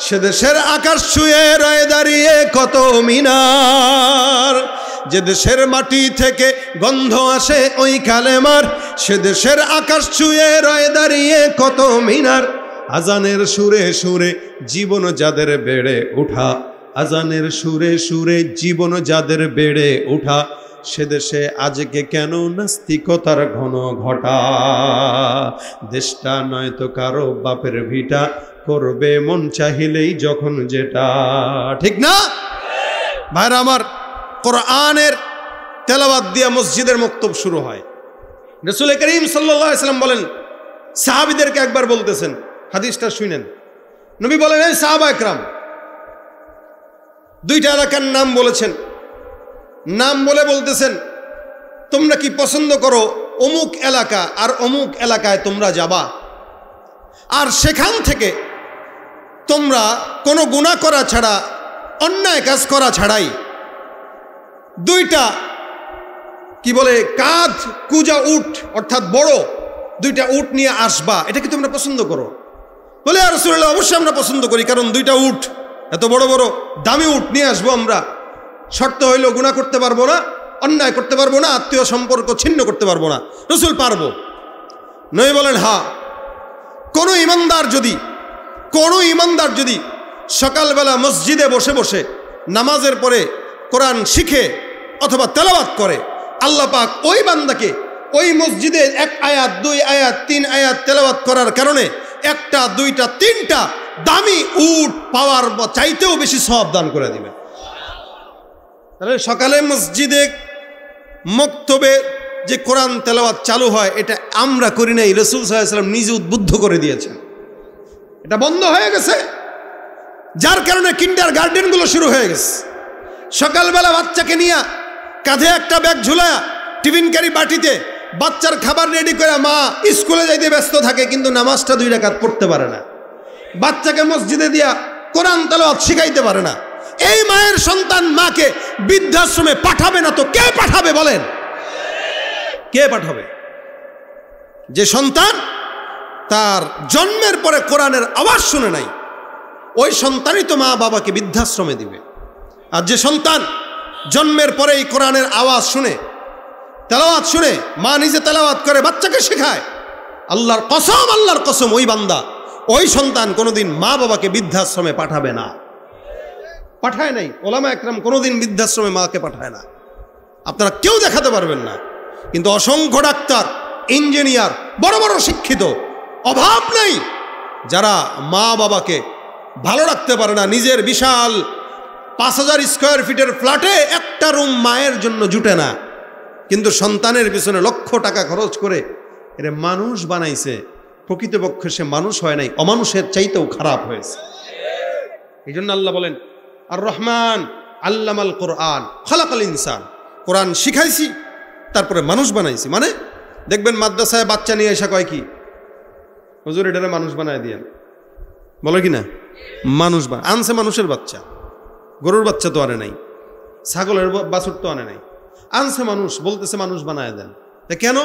সে দেশের আকাশ ছুঁয়ে রয়ে দাঁড়িয়ে কত মিনার। যে দেশের মাটি থেকে গন্ধ আসে ওই কালেমার, সে দেশের আকাশ ছুঁয়ে রয়ে দাঁড়িয়ে কত মিনার। আজানের সুরে সুরে জীবন যাদের বেড়ে ওঠা, আজানের সুরে সুরে জীবন যাদের বেড়ে ওঠা, সে দেশে আজকে কেন নাস্তিকতার ঘন ঘটা। দেশটা নয়তো কারো বাপের ভিটা, করবে মন চাহিলেই যখন যেটা। ঠিক না ভাইরা আমার? কোরআনের তেলাওয়াত দিয়ে মসজিদের মক্তব শুরু হয়। রাসূল করিম সাল্লাল্লাহু আলাইহি ওয়াসাল্লাম বলেন, সাহাবীদেরকে একবার বলতেছেন, হাদিসটা শুনেন। নবী বলেন, এই সাহাবা একরাম, 2টা এলাকার নাম বলেছেন। নাম বলে বলতেছেন, তোমরা কি পছন্দ করো অমুক এলাকা আর অমুক এলাকায় তোমরা যাবা, আর সেখান থেকে তোমরা কোনো গুনাহ করা ছাড়া, অন্যায় কাজ করা ছাড়াই 2টা কি বলে কাঁধ কুজা উট, অর্থাৎ বড় 2টা উট নিয়ে আসবা, এটা কি তোমরা পছন্দ করো? বলে, ইয়া রাসূলুল্লাহ, অবশ্যই আমরা পছন্দ করি, কারণ 2টা উট, এত বড় বড় দামি উট নিয়ে আসবো আমরা। শর্ত হইল গুনাহ করতে পারবো না, অন্যায় করতে পারবো না, আত্মীয় সম্পর্ক ছিন্ন করতে পারবো না। রাসূল পারবো। নবী বলেন, হ্যাঁ, কোনো ইমানদার যদি সকালবেলা মসজিদে বসে বসে নামাজের পরে কোরআন শিখে অথবা তেলাওয়াত করে, আল্লাহ পাক ওই বান্দাকে ওই মসজিদে 1 আয়াত 2 আয়াত 3 আয়াত তেলাওয়াত করার কারণে 1টা 2টা 3টা দামি উট পাওয়ার চাইতেও বেশি সওয়াব দান করে দিবে। তাহলে সকালে মসজিদে মক্তবে যে কোরআন তেলাওয়াত চালু হয়, এটা আমরা করি নাই, রাসূল সাল্লাল্লাহু আলাইহি ওয়াসাল্লাম নিজে উদ্বুদ্ধ করে দিয়েছেন। এটা বন্ধ হয়ে গেছে, যার কারণে কিন্ডারগার্টেনগুলো শুরু হয়ে গেছে। সকালবেলা বাচ্চাকে নিয়ে কাঁধে একটা ব্যাগ ঝুলায়া, টিফিন ক্যারি বাটিতে বাচ্চার খাবার রেডি করে মা স্কুলে যাইতে ব্যস্ত থাকে, কিন্তু নামাজটা 2 রাকাত পড়তে পারে না। বাচ্চাকে মসজিদে দিয়া কোরআন তেলাওয়াত শিখাইতে পারে না। এই মায়ের সন্তান মাকে বৃদ্ধাশ্রমে পাঠাবে না তো কে পাঠাবে বলেন? কে পাঠাবে? যে সন্তান তার জন্মের পরে কোরআনের আওয়াজ শুনে নাই, ওই সন্তানই তো মা বাবাকে বৃদ্ধাশ্রমে দিবে। আর যে সন্তান জন্মের পরেই কোরআনের আওয়াজ শুনে, তেলাওয়াত শুনে, মা নিজে তেলাওয়াত করে বাচ্চাকে শেখায়, আল্লাহর কসম ওই বান্দা, ওই সন্তান কোনোদিন মা বাবাকে বৃদ্ধাশ্রমে পাঠাবে না। পাঠায় নাই, ওলামা একরাম কোনোদিন বৃদ্ধাশ্রমে মাকে পাঠায় না, আপনারা কেউ দেখাতে পারবেন না। কিন্তু অসংখ্য ডাক্তার, ইঞ্জিনিয়ার, বড় বড় শিক্ষিত, অভাব নেই যারা মা বাবাকে ভালো রাখতে পারে না, নিজের বিশাল 5000 স্কয়ার ফিটের ফ্ল্যাটে একটা রুম মায়ের জন্য জুটে না, কিন্তু সন্তানের পিছনে লক্ষ টাকা খরচ করে এর মানুষ বানাইছে। প্রকৃতপক্ষে সে মানুষ হয় নাই, অমানুষের চাইতেও খারাপ হয়েছে। এই জন্য আল্লাহ বলেন আর রহমান আল্লামাল কোরআন খালাকাল ইনসান, কোরআন শিখাইছি তারপরে মানুষ বানাইছি। মানে দেখবেন মাদ্রাসায় বাচ্চা নিয়ে এসে কয় কি, হুজুর এটারে মানুষ বানায় দিয়েন, বলে কি না? মানুষ আনছে, মানুষের বাচ্চা, গরুর বাচ্চা তো আনে নাই, ছাগলের বাছুর তো আনে নাই, আনছে মানুষ, বলতেছে মানুষ বানায় দেন। কেন?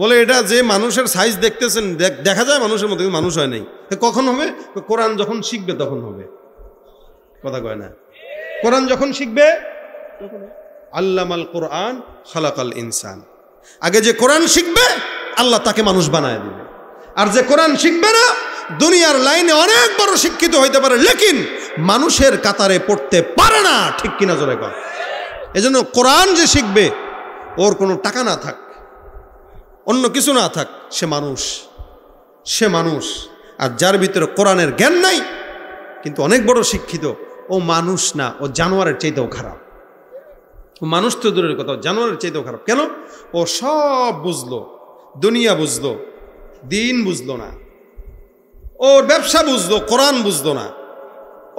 বলে এটা যে মানুষের সাইজ দেখতেছেন, দেখা যায় মানুষের মতো, মানুষ হয় নাই। কখন হবে? কোরআন যখন শিখবে তখন হবে। কথা কয় না? কোরআন যখন শিখবে, আল্লামাল কোরআন খালাকাল ইনসান। আগে যে কোরআন শিখবে আল্লাহ তাকে মানুষ বানায় দিবে, আর যে কোরআন শিখবে না দুনিয়ার লাইনে অনেক বড় শিক্ষিত হইতে পারে, লেকিন মানুষের কাতারে পড়তে পারে না। ঠিক কিনা জোরে কর? এজন্য কোরআন যে শিখবে ওর কোনো টাকা না থাক, অন্য কিছু না থাক, সে মানুষ, সে মানুষ। আর যার ভিতরে কোরআনের জ্ঞান নাই কিন্তু অনেক বড় শিক্ষিত, ও মানুষ না, ও জানোয়ারের চাইতেও খারাপ। ও মানুষ তো দূরের কথা, জানোয়ারের চাইতেও খারাপ। কেন? ও সব বুঝলো, দুনিয়া বুঝলো, দিন বুঝলো না, ওর ব্যবসা বুঝলো, কোরআন বুঝলো না,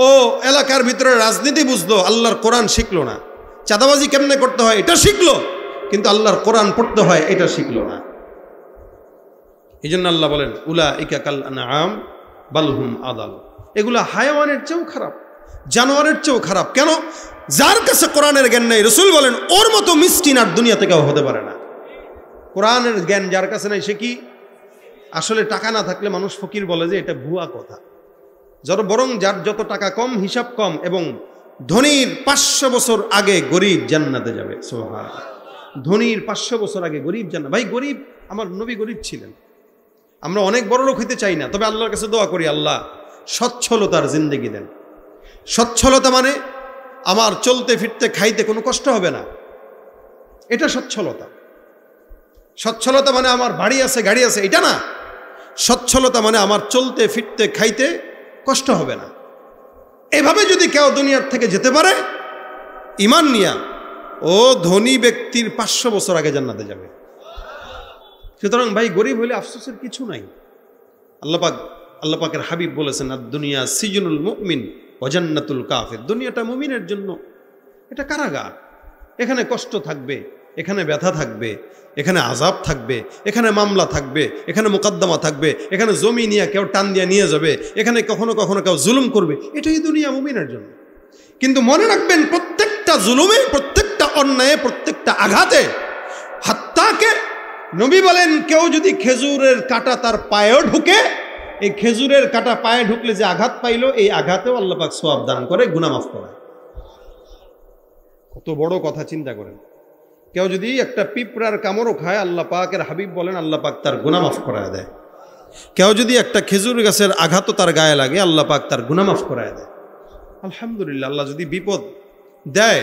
ও এলাকার ভিতরে রাজনীতি বুঝলো, আল্লাহর কোরআন শিখলো না। চাঁদাবাজি কেমনে করতে হয় এটা শিখলো, কিন্তু আল্লাহর কোরআন পড়তে হয় এটা শিখলো না। এই জন্য আল্লাহ বলেন উলাইকা কাল আনআম বাল হুম আদাল, এগুলা হায়াওয়ানের চেয়েও খারাপ, জানোয়ারের চেয়েও খারাপ। কেন? যার কাছে কোরআনের জ্ঞান নেই, রাসূল বলেন ওর মতো মিসকিন আর দুনিয়াতে কেউ হতে পারে না। কোরআনের জ্ঞান যার কাছে নাই সে কি? আসলে টাকা না থাকলে মানুষ ফকির বলে যে এটা ভুয়া কথা। বরং যার যত টাকা কম, হিসাব কম, এবং ধনীর 500 বছর আগে গরিব জান্নাতে যাবে। সুবহানাল্লাহ। ধনীর 500 বছর আগে গরিব জান্নাত। ভাই গরিব, আমার নবী গরিব ছিলেন। আমরা অনেক বড় লোক হইতে চাই না, তবে আল্লাহর কাছে দোয়া করি আল্লাহ সচ্ছলতার জিন্দেগি দেন। সচ্ছলতা মানে আমার চলতে ফিরতে খাইতে কোনো কষ্ট হবে না, এটা সচ্ছলতা। সচ্ছলতা মানে আমার বাড়ি আছে, গাড়ি আছে, এটা না। সচ্ছলতা মানে আমার চলতে ফিরতে খাইতে কষ্ট হবে না। এভাবে যদি কেউ দুনিয়ার থেকে যেতে পারে ঈমান নিয়া, ও ধনী ব্যক্তির 500 বছর আগে জান্নাতে যাবে। সুতরাং ভাই গরিব হইলে আফসোসের কিছু নাই। আল্লাহ পাকের হাবিব বলেছেন আর দুনিয়া সিজনুল মুমিন ওয়া জান্নাতুল কাফির, দুনিয়াটা মুমিনের জন্য এটা কারাগার। এখানে কষ্ট থাকবে, এখানে ব্যথা থাকবে, এখানে আযাব থাকবে, এখানে মামলা থাকবে, এখানে মোকদ্দমা থাকবে, এখানে জমি নিয়ে কেউ টান দিয়ে নিয়ে যাবে, এখানে কখনো কখনো কেউ জুলুম করবে। এটাই দুনিয়া মুমিনের জন্য। কিন্তু মনে রাখবেন প্রত্যেকটা জুলুমে, প্রত্যেকটা অন্যায়ে, প্রত্যেকটা আঘাতে, হাত্তাকে নবী বলেন কেউ যদি খেজুরের কাঁটা তার পায়েও ঢুকে, এই খেজুরের কাঁটা পায়ে ঢুকলে যে আঘাত পাইলো, এই আঘাতেও আল্লাহ পাক সওয়াব দান করে, গুনাহ মাফ করে। কত বড় কথা চিন্তা করেন। কেউ যদি একটা পিঁপড়ার কামড়ও খায়, আল্লাহ পাকের হাবিব বলেন আল্লাহ পাক তার গুনাহ মাফ করায় দেয়। কেউ যদি একটা খেজুর গাছের আঘাতও তার গায়ে লাগে, আল্লাহ পাক তার গুনাহ মাফ করায় দেয়। আলহামদুলিল্লাহ। আল্লাহ যদি বিপদ দেয়,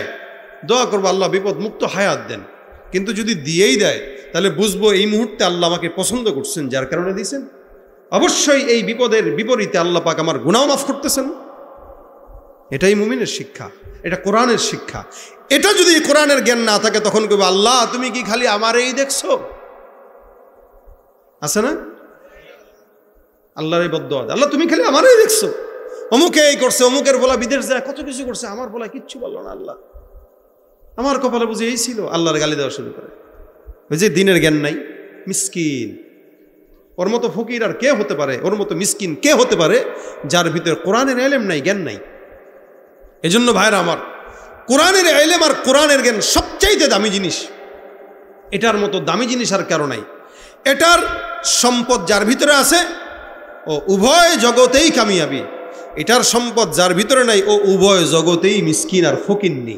দোয়া করবো আল্লাহ বিপদ মুক্ত হায়াত দেন। কিন্তু যদি দিয়েই দেয় তাহলে বুঝবো এই মুহূর্তে আল্লাহ আমাকে পছন্দ করছেন, যার কারণে দিয়েছেন। অবশ্যই এই বিপদের বিপরীতে আল্লাহ পাক আমার গুনাহ মাফ করতেছেন। এটাই মুমিনের শিক্ষা, এটা কোরআনের শিক্ষা। এটা যদি কোরআনের জ্ঞান না থাকে তখন কইবে আল্লাহ তুমি কি খালি আমার এই দেখছো? আছে না আল্লাহর এই বদদোয়া, আল্লাহ তুমি খালি আমারই দেখছো, অমুকে এই করছে, অমুকের বলা বিদেশ যায় কত কিছু করছে, আমার বলা কিচ্ছু বললো না, আল্লাহ আমার কপালে বুঝে এই ছিল। আল্লাহর গালি দেওয়া শুরু করে। ওই যে দিনের জ্ঞান নাই, মিসকিন। ওর মতো ফকির আর কে হতে পারে, ওর মতো মিসকিন কে হতে পারে যার ভিতরে কোরআনের ইলম নাই, জ্ঞান নাই। এজন্য ভাইরা আমার, কোরআনের ইলম আর কোরআনের জ্ঞান সবচাইতে দামি জিনিস। এটার মতো দামি জিনিস আর কারো নাই। এটার সম্পদ যার ভিতরে আছে ও উভয় জগতেই কামিয়াবি। এটার সম্পদ যার ভিতরে নাই ও উভয় জগতেই মিসকিন আর ফকিন্নি।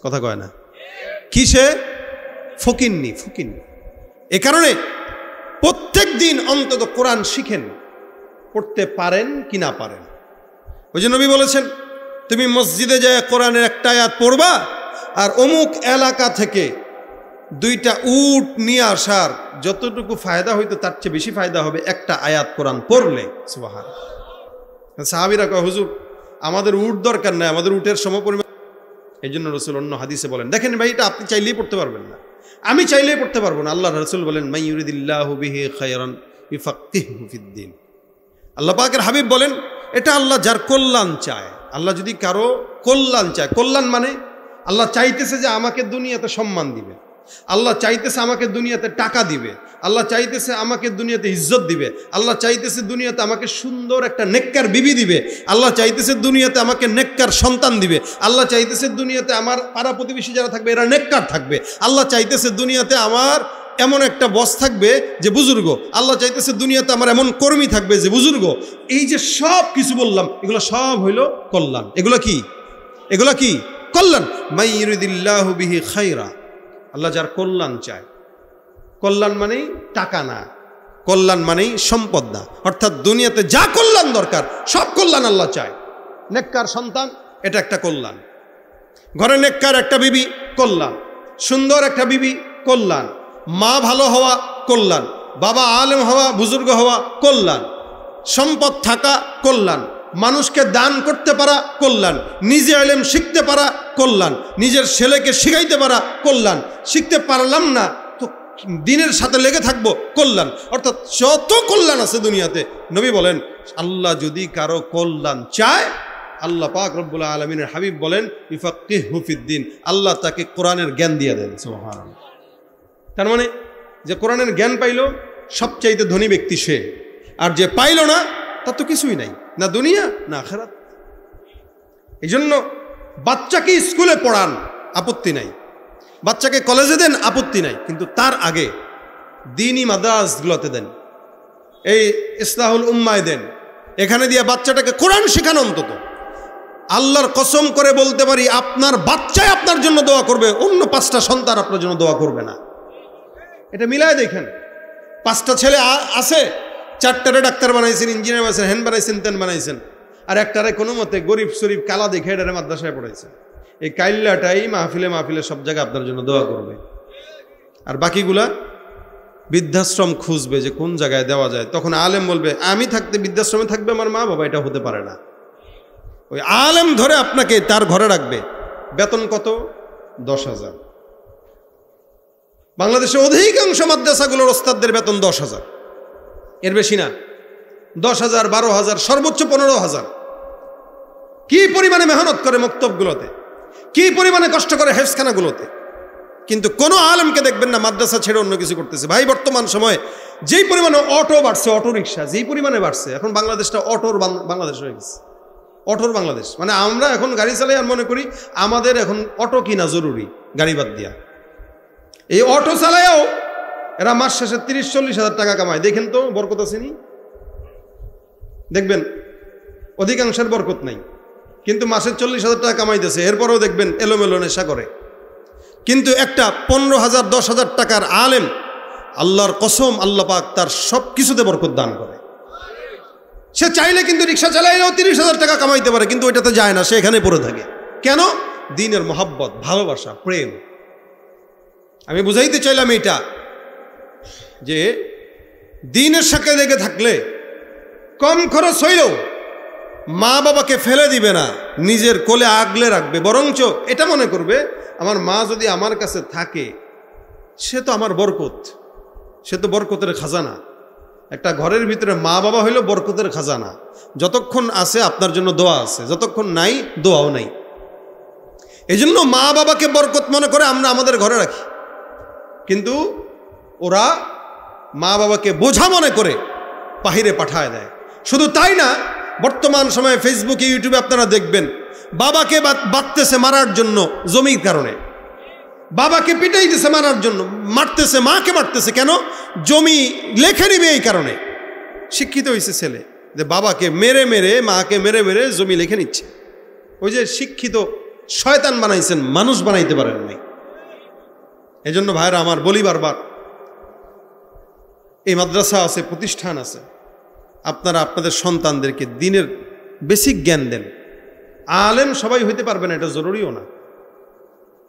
কথা কয় না? কিসে ফকিন্নি? ফকিন্নি। এ কারণে প্রত্যেক দিন অন্তত কোরআন শিখেন, পড়তে পারেন কি না পারেন। ওই যে নবী বলেছেন তুমি মসজিদে যায় কোরআনের একটা আয়াত পড়বা, আর অমুক এলাকা থেকে 2টা উট নিয়ে আসার যতটুকু ফায়দা হইতো তার চেয়ে বেশি ফায়দা হবে একটা আয়াত কোরআন পড়লে। সুবহানাল্লাহ। সাহাবীরা কয় হুজুর আমাদের উট দরকার নাই, আমাদের উটের সমপরিমাণ। এই জন্য রসুল অন্য হাদিসে বলেন, দেখেন ভাই, এটা আপনি চাইলেই পড়তে পারবেন না, আমি চাইলেই পড়তে পারবো না। আল্লাহ রসুল বলেন, মান ইউরিদিল্লাহু বিহি খায়রান ইউফাক্কিহু ফিদ্দীন। আল্লাহ পাকের হাবিব বলেন, এটা আল্লাহ যার কল্যাণ চায়। আল্লাহ যদি কারো কল্যাণ চায়, কল্যাণ মানে আল্লাহ চাইতেছে যে আমাকে দুনিয়াতে সম্মান দিবে, আল্লাহ চাইতেছে আমাকে দুনিয়াতে টাকা দিবে, আল্লাহ চাইতেছে আমাকে দুনিয়াতে ইজ্জত দিবে, আল্লাহ চাইতেছে দুনিয়াতে আমাকে সুন্দর একটা নেককার বিবি দিবে, আল্লাহ চাইতেছে দুনিয়াতে আমাকে নেককার সন্তান দিবে, আল্লাহ চাইতেছে দুনিয়াতে আমার পাড়া প্রতিবেশী যারা থাকবে এরা নেককার থাকবে, আল্লাহ চাইতেছে দুনিয়াতে আমার এমন একটা বস থাকবে যে বুজুর্গ, আল্লাহ চাইতেছে দুনিয়াতে আমার এমন কর্মী থাকবে যে বুজুর্গ। এই যে সব কিছু বললাম, এগুলো সব হইল কল্যাণ। এগুলো কি? এগুলো কি কল্যাণ? মান ইউরিদিল্লাহু বিহি খায়রা, আল্লাহ যার কল্যাণ চায়। কল্যাণ মানেই টাকা না, কল্যাণ মানেই সম্পদ না, অর্থাৎ দুনিয়াতে যা কল্যাণ দরকার সব কল্যাণ আল্লাহ চায়। নেককার সন্তান, এটা একটা কল্যাণ। ঘরে নেককার একটা বিবি, কল্যাণ। সুন্দর একটা বিবি, কল্যাণ। মা ভালো হওয়া, কল্যাণ। বাবা আলেম হওয়া, বুজুর্গ হওয়া, কল্যাণ। সম্পদ থাকা, কল্যাণ। মানুষকে দান করতে পারা, কল্যাণ। নিজে ইলম শিখতে পারা, কল্যাণ। নিজের ছেলেকে শিখাইতে পারা, কল্যাণ। শিখতে পারলাম না তো দিনের সাথে লেগে থাকবো, কল্যাণ। অর্থাৎ যত কল্যাণ আছে দুনিয়াতে, নবী বলেন আল্লাহ যদি কারো কল্যাণ চায়, আল্লাহ পাক রব্বুল আলামিনের হাবিব বলেন ইউফাক্কিহু ফিদ্দীন, আল্লাহ তাকে কোরআনের জ্ঞান দিয়ে দেন। সুবহানাল্লাহ। তার মানে যে কোরআনের জ্ঞান পাইল সবচাইতে ধনী ব্যক্তি সে, আর যে পাইল না তার তো কিছুই নাই, না দুনিয়া না আখিরাত। এই জন্য বাচ্চাকে স্কুলে পড়ান, আপত্তি নাই, বাচ্চাকে কলেজে দেন, আপত্তি নাই, কিন্তু তার আগে দ্বীনি মাদ্রাসাগুলোতে দেন, এই ইসলাহুল উম্মায় দেন, এখানে দিয়ে বাচ্চাটাকে কোরআন শেখান। অন্তত আল্লাহর কসম করে বলতে পারি, আপনার বাচ্চাই আপনার জন্য দোয়া করবে, অন্য 5টা সন্তান আপনার জন্য দোয়া করবে না। এটা মিলায় দেখেন, 5টা ছেলে আছে, 4টারে ডাক্তার বানাইছেন, ইঞ্জিনিয়ার বানাইছেন, হ্যান বানাইছেন, তেন বানাইছেন, আর একটারে কোনো মতে গরিব শরীফ কালা দেখে এটারে মাদ্রাসায় পড়াইছেন। এই কাইল্লাটাই মাহফিলে মাহফিলে সব জায়গায় আপনার জন্য দোয়া করবে, আর বাকিগুলা বৃদ্ধাশ্রম খুঁজবে যে কোন জায়গায় দেওয়া যায়। তখন আলেম বলবে আমি থাকতে বৃদ্ধাশ্রমে থাকবে আমার মা বাবা, এটা হতে পারে না। ওই আলেম ধরে আপনাকে তার ঘরে রাখবে। বেতন কত? 10,000। বাংলাদেশে অধিকাংশ মাদ্রাসাগুলোর ওস্তাদদের বেতন 10,000, এর বেশি না। 10,000, 12,000, সর্বোচ্চ 15,000। কি পরিমাণে মেহনত করে মক্তবগুলোতে, কি পরিমাণে কষ্ট করে হেফজখানাগুলোতে, কিন্তু কোনো আলেমকে দেখবেন না মাদ্রাসা ছেড়ে অন্য কিছু করতেছে। ভাই, বর্তমান সময়ে যেই পরিমাণে অটো বাড়ছে, অটো রিক্সা যেই পরিমাণে বাড়ছে, এখন বাংলাদেশটা অটোর বাংলাদেশ হয়ে গেছে। অটোর বাংলাদেশ মানে আমরা এখন গাড়ি চালাই আর মনে করি আমাদের এখন অটো কিনা জরুরি, গাড়ি বাদ দিয়া। এই অটো চালায়ও এরা মাস শেষে 30-40 হাজার টাকা কামায়। দেখেন তো বরকত আসেনি? দেখবেন অধিকাংশের বরকত নাই, কিন্তু মাসে 40,000 টাকা কামাইতেছে। এরপরেও দেখবেন এলোমেলো নেশা করে। কিন্তু একটা 15,000, 10,000 টাকার আলেম, আল্লাহর কসম আল্লাহ পাক তার সব কিছুতে বরকত দান করে। সে চাইলে কিন্তু রিক্সা চালাইলেও 30,000 টাকা কামাইতে পারে, কিন্তু ওইটাতে যায় না, সে এখানে পড়ে থাকে। কেন? দ্বীনের মহব্বত, ভালোবাসা, প্রেম। আমি বুঝাইতে চাইলাম এইটা যে দ্বীনের সাথে লেগে থাকলে কম খরচ হইলেও মা বাবাকে ফেলে দিবে না, নিজের কোলে আগলে রাখবে। বরঞ্চ এটা মনে করবে আমার মা যদি আমার কাছে থাকে সে তো আমার বরকত, সে তো বরকতের খাজানা। একটা ঘরের ভিতরে মা বাবা হইল বরকতের খাজানা। যতক্ষণ আছে আপনার জন্য দোয়া আছে, যতক্ষণ নাই দোয়াও নাই। এই জন্য মা বাবাকে বরকত মনে করে আমরা আমাদের ঘরে রাখি, কিন্তু ওরা মা বাবাকে বোঝা মনে করে বাহিরে পাঠায় দেয়। শুধু তাই না, বর্তমান সময়ে ফেসবুকে, ইউটিউবে আপনারা দেখবেন বাবাকে বাঁধতেছে মারার জন্য জমির কারণে, বাবাকে পিটাইতেছে মারার জন্য, মারতেছে, মাকে মারতেছে। কেন? জমি লেখে নিবে এই কারণে। শিক্ষিত হয়েছে ছেলে যে বাবাকে মেরে মেরে, মাকে মেরে মেরে জমি লেখে নিচ্ছে। ওই যে শিক্ষিত শয়তান বানাইছেন, মানুষ বানাইতে পারেন নাই। এই জন্য ভাইরা আমার বলি বারবার, এই মাদ্রাসা আছে, প্রতিষ্ঠান আছে, আপনারা আপনাদের সন্তানদেরকে দ্বীনের বেসিক জ্ঞান দেন। আলেম সবাই হইতে পারবে না, এটা জরুরিও না।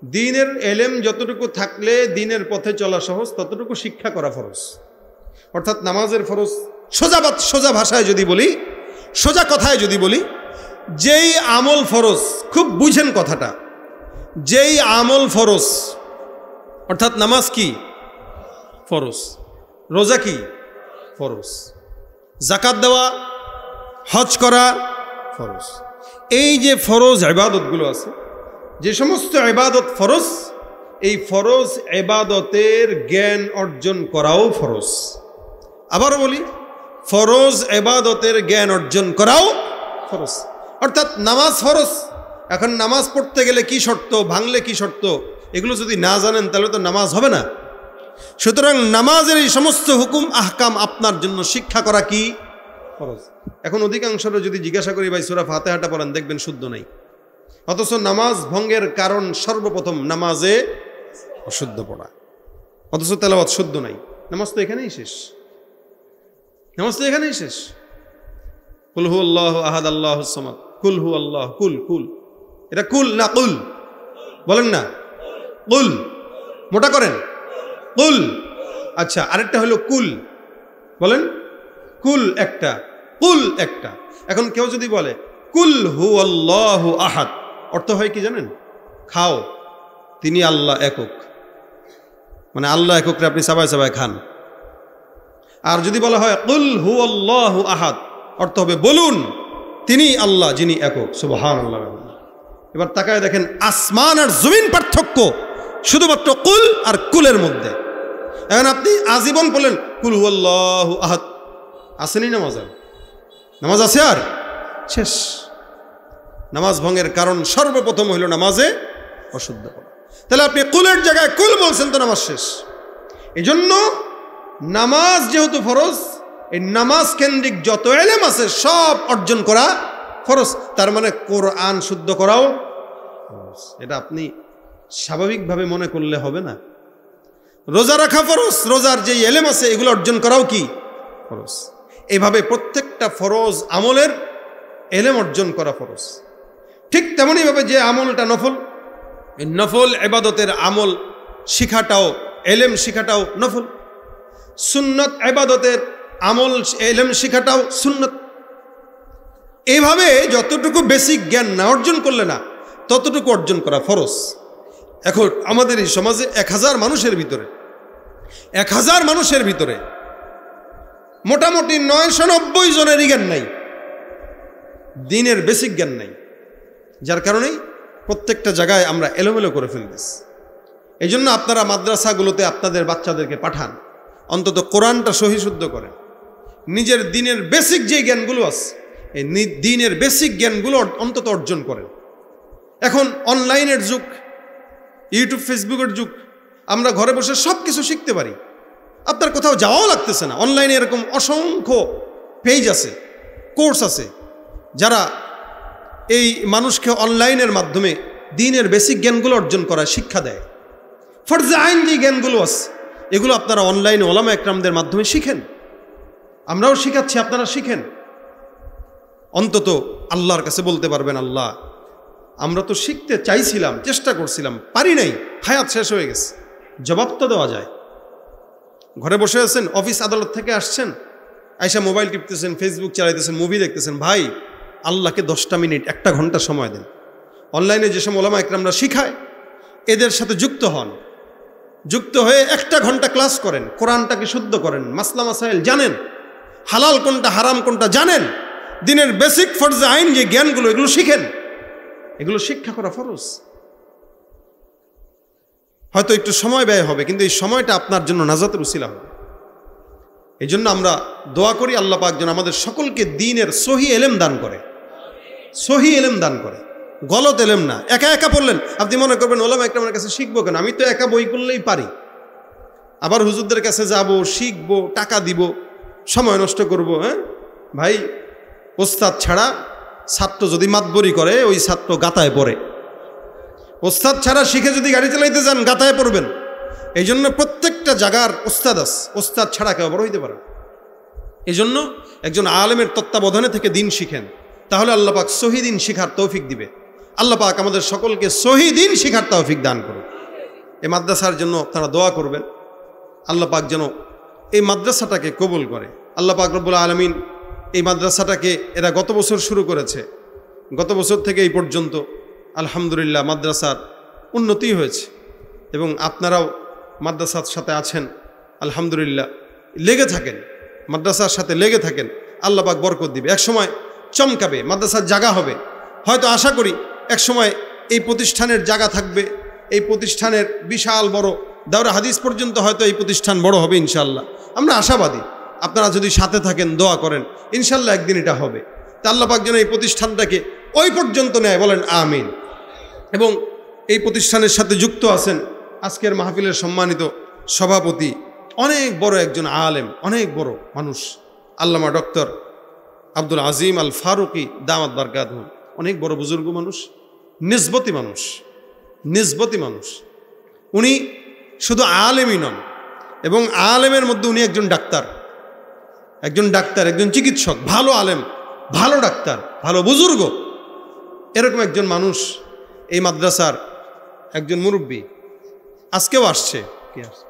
দ্বীনের এলেম যতটুকু থাকলে দ্বীনের পথে চলা সহজ, ততটুকু শিক্ষা করা ফরজ। অর্থাৎ নামাজের ফরজ সোজা ভাষায় যদি বলি, সোজা কথায় যদি বলি, যেই আমল ফরজ, খুব বুঝেন কথাটা, যেই আমল ফরজ অর্থাৎ নামাজ কি ফরজ, রোজা কি ফরজ, যাকাত দেওয়া, হজ করা ফরজ। এই যে ফরজ ইবাদতগুলো আছে, যে সমস্ত ইবাদত ফরজ, এই ফরজ ইবাদতের জ্ঞান অর্জন করাও ফরজ। আবার বলি, ফরজ ইবাদতের জ্ঞান অর্জন করাও ফরজ। অর্থাৎ নামাজ ফরজ, এখন নামাজ পড়তে গেলে কি শর্ত, ভাঙলে কি শর্ত, এগুলো যদি না জানেন তাহলে তো নামাজ হবে না। সুতরাং নামাজের এই সমস্ত হুকুম আহকাম আপনার জন্য শিক্ষা করা কি ফরজ। এখন অধিকাংশরা যদি জিজ্ঞাসা করি ভাই সূরা ফাতিহাটা পড়েন, দেখবেন শুদ্ধ নাই। অথচ নামাজ ভঙ্গের কারণ সর্বপ্রথম নামাজে অশুদ্ধ পড়া, অথচ তেলাওয়াত শুদ্ধ নাই। নামাজ তো এখানেই শেষ, নামাজ তো এখানেই শেষ। কুল হু আল্লাহু আহাদ আল্লাহুস সামাদ, কুল হু আল্লাহ, কুল কুল, এটা কুল না কুল বলেন না, কুল মোটা করেন, কুল। আচ্ছা, আরেকটা হলো কুল, বলেন কুল একটা, কুল একটা। এখন কেউ যদি বলে কুল হু আল্লাহু আহাদ, অর্থ হয় কি জানেন? খাও, তিনি আল্লাহ একক, মানে আল্লাহ এককরে আপনি চাবায় চাবায় খান। আর যদি বলা হয় কুল হু আল্লাহু আহাদ, অর্থ হবে বলুন তিনি আল্লাহ যিনি একক। সুবহানাল্লাহ। এবার তাকায় দেখেন আসমান আর জমিন পার্থক্য শুধুমাত্র কুল আর কুলের মধ্যে। এখন আপনি আজীবন বলেন কুল হু আল্লাহু আহাদ, আসেনি নামাজ? আর নামাজ আছে আর শেষ। নামাজ ভঙ্গের কারণ সর্বপ্রথম হইল নামাজে অশুদ্ধ পড়া। তাহলে আপনি কুলের জায়গায় কুল বলছেন তো নামাজ শেষ। এই জন্য নামাজ যেহেতু ফরজ, এই নামাজ কেন্দ্রিক যত এলেম আছে সব অর্জন করা ফরজ। তার মানে কোরআন শুদ্ধ করাও ফরজ। এটা আপনি স্বাভাবিকভাবে মনে করলে হবে না। রোজা রাখা ফরজ, রোজার যে এলেম আছে এগুলো অর্জন করাও কি ফরজ। এইভাবে প্রত্যেকটা ফরজ আমলের এলেম অর্জন করা ফরজ। ঠিক তেমনইভাবে যে আমলটা নফল, এই নফল ইবাদতের আমল শিখাটাও, এলেম শিখাটাও নফল। সুন্নত ইবাদতের আমল এলেম শিখাটাও সুন্নত। এইভাবে যতটুকু বেসিক জ্ঞান না অর্জন করলে না, ততটুকু অর্জন করা ফরজ। এখন আমাদের এই সমাজে 1000 মানুষের ভিতরে, 1000 মানুষের ভিতরে মোটামুটি 990 জনেরই জ্ঞান নাই, দিনের বেসিক জ্ঞান নাই। যার কারণেই প্রত্যেকটা জায়গায় আমরা এলোমেলো করে ফেলতেছি। এই জন্য আপনারা মাদ্রাসাগুলোতে আপনাদের বাচ্চাদেরকে পাঠান, অন্তত কোরআনটা সহি শুদ্ধ করেন, নিজের দিনের বেসিক যে জ্ঞানগুলো আছে এই দিনের বেসিক জ্ঞানগুলো অন্তত অর্জন করেন। এখন অনলাইনের যুগ, ইউটিউব ফেসবুকের যুগ, আমরা ঘরে বসে সব কিছু শিখতে পারি। আপনার কোথাও যাওয়াও লাগতেছে না। অনলাইনে এরকম অসংখ্য পেজ আছে, কোর্স আছে, যারা এই মানুষকে অনলাইনের মাধ্যমে দিনের বেসিক জ্ঞানগুলো অর্জন করার শিক্ষা দেয়। ফরজে আইন যে জ্ঞানগুলো আছে এগুলো আপনারা অনলাইনে ওলামা একরামদের মাধ্যমে শিখেন। আমরাও শিখাচ্ছি, আপনারা শিখেন। অন্তত আল্লাহর কাছে বলতে পারবেন, আল্লাহ আমরা তো শিখতে চাইছিলাম, চেষ্টা করছিলাম, পারি নাই, হায়াত শেষ হয়ে গেছে। জবাব তো দেওয়া যায়। ঘরে বসে আছেন, অফিস আদালত থেকে আসছেন, আইসা মোবাইল টিপতেছেন, ফেসবুক চালাইতেছেন, মুভি দেখতেছেন। ভাই, আল্লাহকে 10টা মিনিট 1 ঘন্টা সময় দেন। অনলাইনে যেসব ওলামা একরামরা শিখায় এদের সাথে যুক্ত হন, যুক্ত হয়ে 1 ঘন্টা ক্লাস করেন, কোরআনটাকে শুদ্ধ করেন, মাসলা মাসাইল জানেন, হালাল কোনটা হারাম কোনটা জানেন, দিনের বেসিক ফরজে আইন যে জ্ঞানগুলো এগুলো শিখেন। এগুলো শিক্ষা করা ফরজ। হয়তো একটু সময় ব্যয় হবে, কিন্তু এই সময়টা আপনার জন্য নাজাতের উসিলা হবে। এই জন্য আমরা দোয়া করি আল্লাহ পাক যেন আমাদের সকলকে দ্বীনের সহি এলেম দান করে, সহি এলেম দান করে, গলত এলেম না। একা একা পড়লেন, আপনি মনে করবেন ওলামা একরামের কাছে শিখবো কেন, আমি তো একা বই পড়লেই পারি। আবার হুজুরদের কাছে যাব, শিখবো, টাকা দিব, সময় নষ্ট করব। হ্যাঁ ভাই, ওস্তাদ ছাড়া ছাত্র যদি মাতবরি করে ওই ছাত্র গাতায় পড়ে। ওস্তাদ ছাড়া শিখে যদি গাড়ি চালাইতে যান গাতায় পড়বেন। এই জন্য প্রত্যেকটা জায়গার ওস্তাদ আছে, ওস্তাদ ছাড়া কেউ বড় হইতে পারে। এই জন্য একজন আলেমের তত্ত্বাবধানে থেকে দিন শিখেন, তাহলে আল্লাহ পাক সহি দিন শিখার তৌফিক দিবে। আল্লাহ পাক আমাদের সকলকে সহি দিন শিখার তৌফিক দান করুন। এই মাদ্রাসার জন্য আপনারা দোয়া করবেন, আল্লাহ পাক যেন এই মাদ্রাসাটাকে কবুল করে। আল্লাহ পাক রব্বুল আলামিন এই মাদ্রাসাটাকে এরা গত বছর শুরু করেছে, গত বছর থেকে এই পর্যন্ত আলহামদুলিল্লাহ মাদ্রাসার উন্নতি হয়েছে এবং আপনারাও মাদ্রাসার সাথে আছেন, আলহামদুলিল্লাহ লেগে থাকেন, মাদ্রাসার সাথে লেগে থাকেন, আল্লাহ পাক বরকত দিবে। এক সময় চমকাবে, মাদ্রাসার জায়গা হবে, হয়তো আশা করি এক সময় এই প্রতিষ্ঠানের জায়গা থাকবে, এই প্রতিষ্ঠানের বিশাল বড় দাওরা হাদিস পর্যন্ত হয়তো এই প্রতিষ্ঠান বড় হবে ইনশাআল্লাহ। আমরা আশাবাদী, আপনারা যদি সাথে থাকেন, দোয়া করেন, ইনশাআল্লাহ একদিন এটা হবে। তা আল্লাহ পাক যেন এই প্রতিষ্ঠানটাকে ওই পর্যন্ত নেয়, বলেন আমিন। এবং এই প্রতিষ্ঠানের সাথে যুক্ত আছেন আজকের মাহফিলের সম্মানিত সভাপতি, অনেক বড় একজন আলেম, অনেক বড় মানুষ, আল্লামা ডক্টর আব্দুল আজিম আল ফারুকি দামাত বারকাতুহু, অনেক বড় বুজুর্গ মানুষ, নিসবতি মানুষ, নিসবতি মানুষ। উনি শুধু আলেমই নন, এবং আলেমের মধ্যে উনি একজন ডাক্তার, একজন চিকিৎসক, ভালো আলেম, ভালো ডাক্তার, ভালো বুজুর্গ, এরকম একজন মানুষ এই মাদ্রাসার একজন মুরব্বী। আজকেও আসছে, কি আসছে?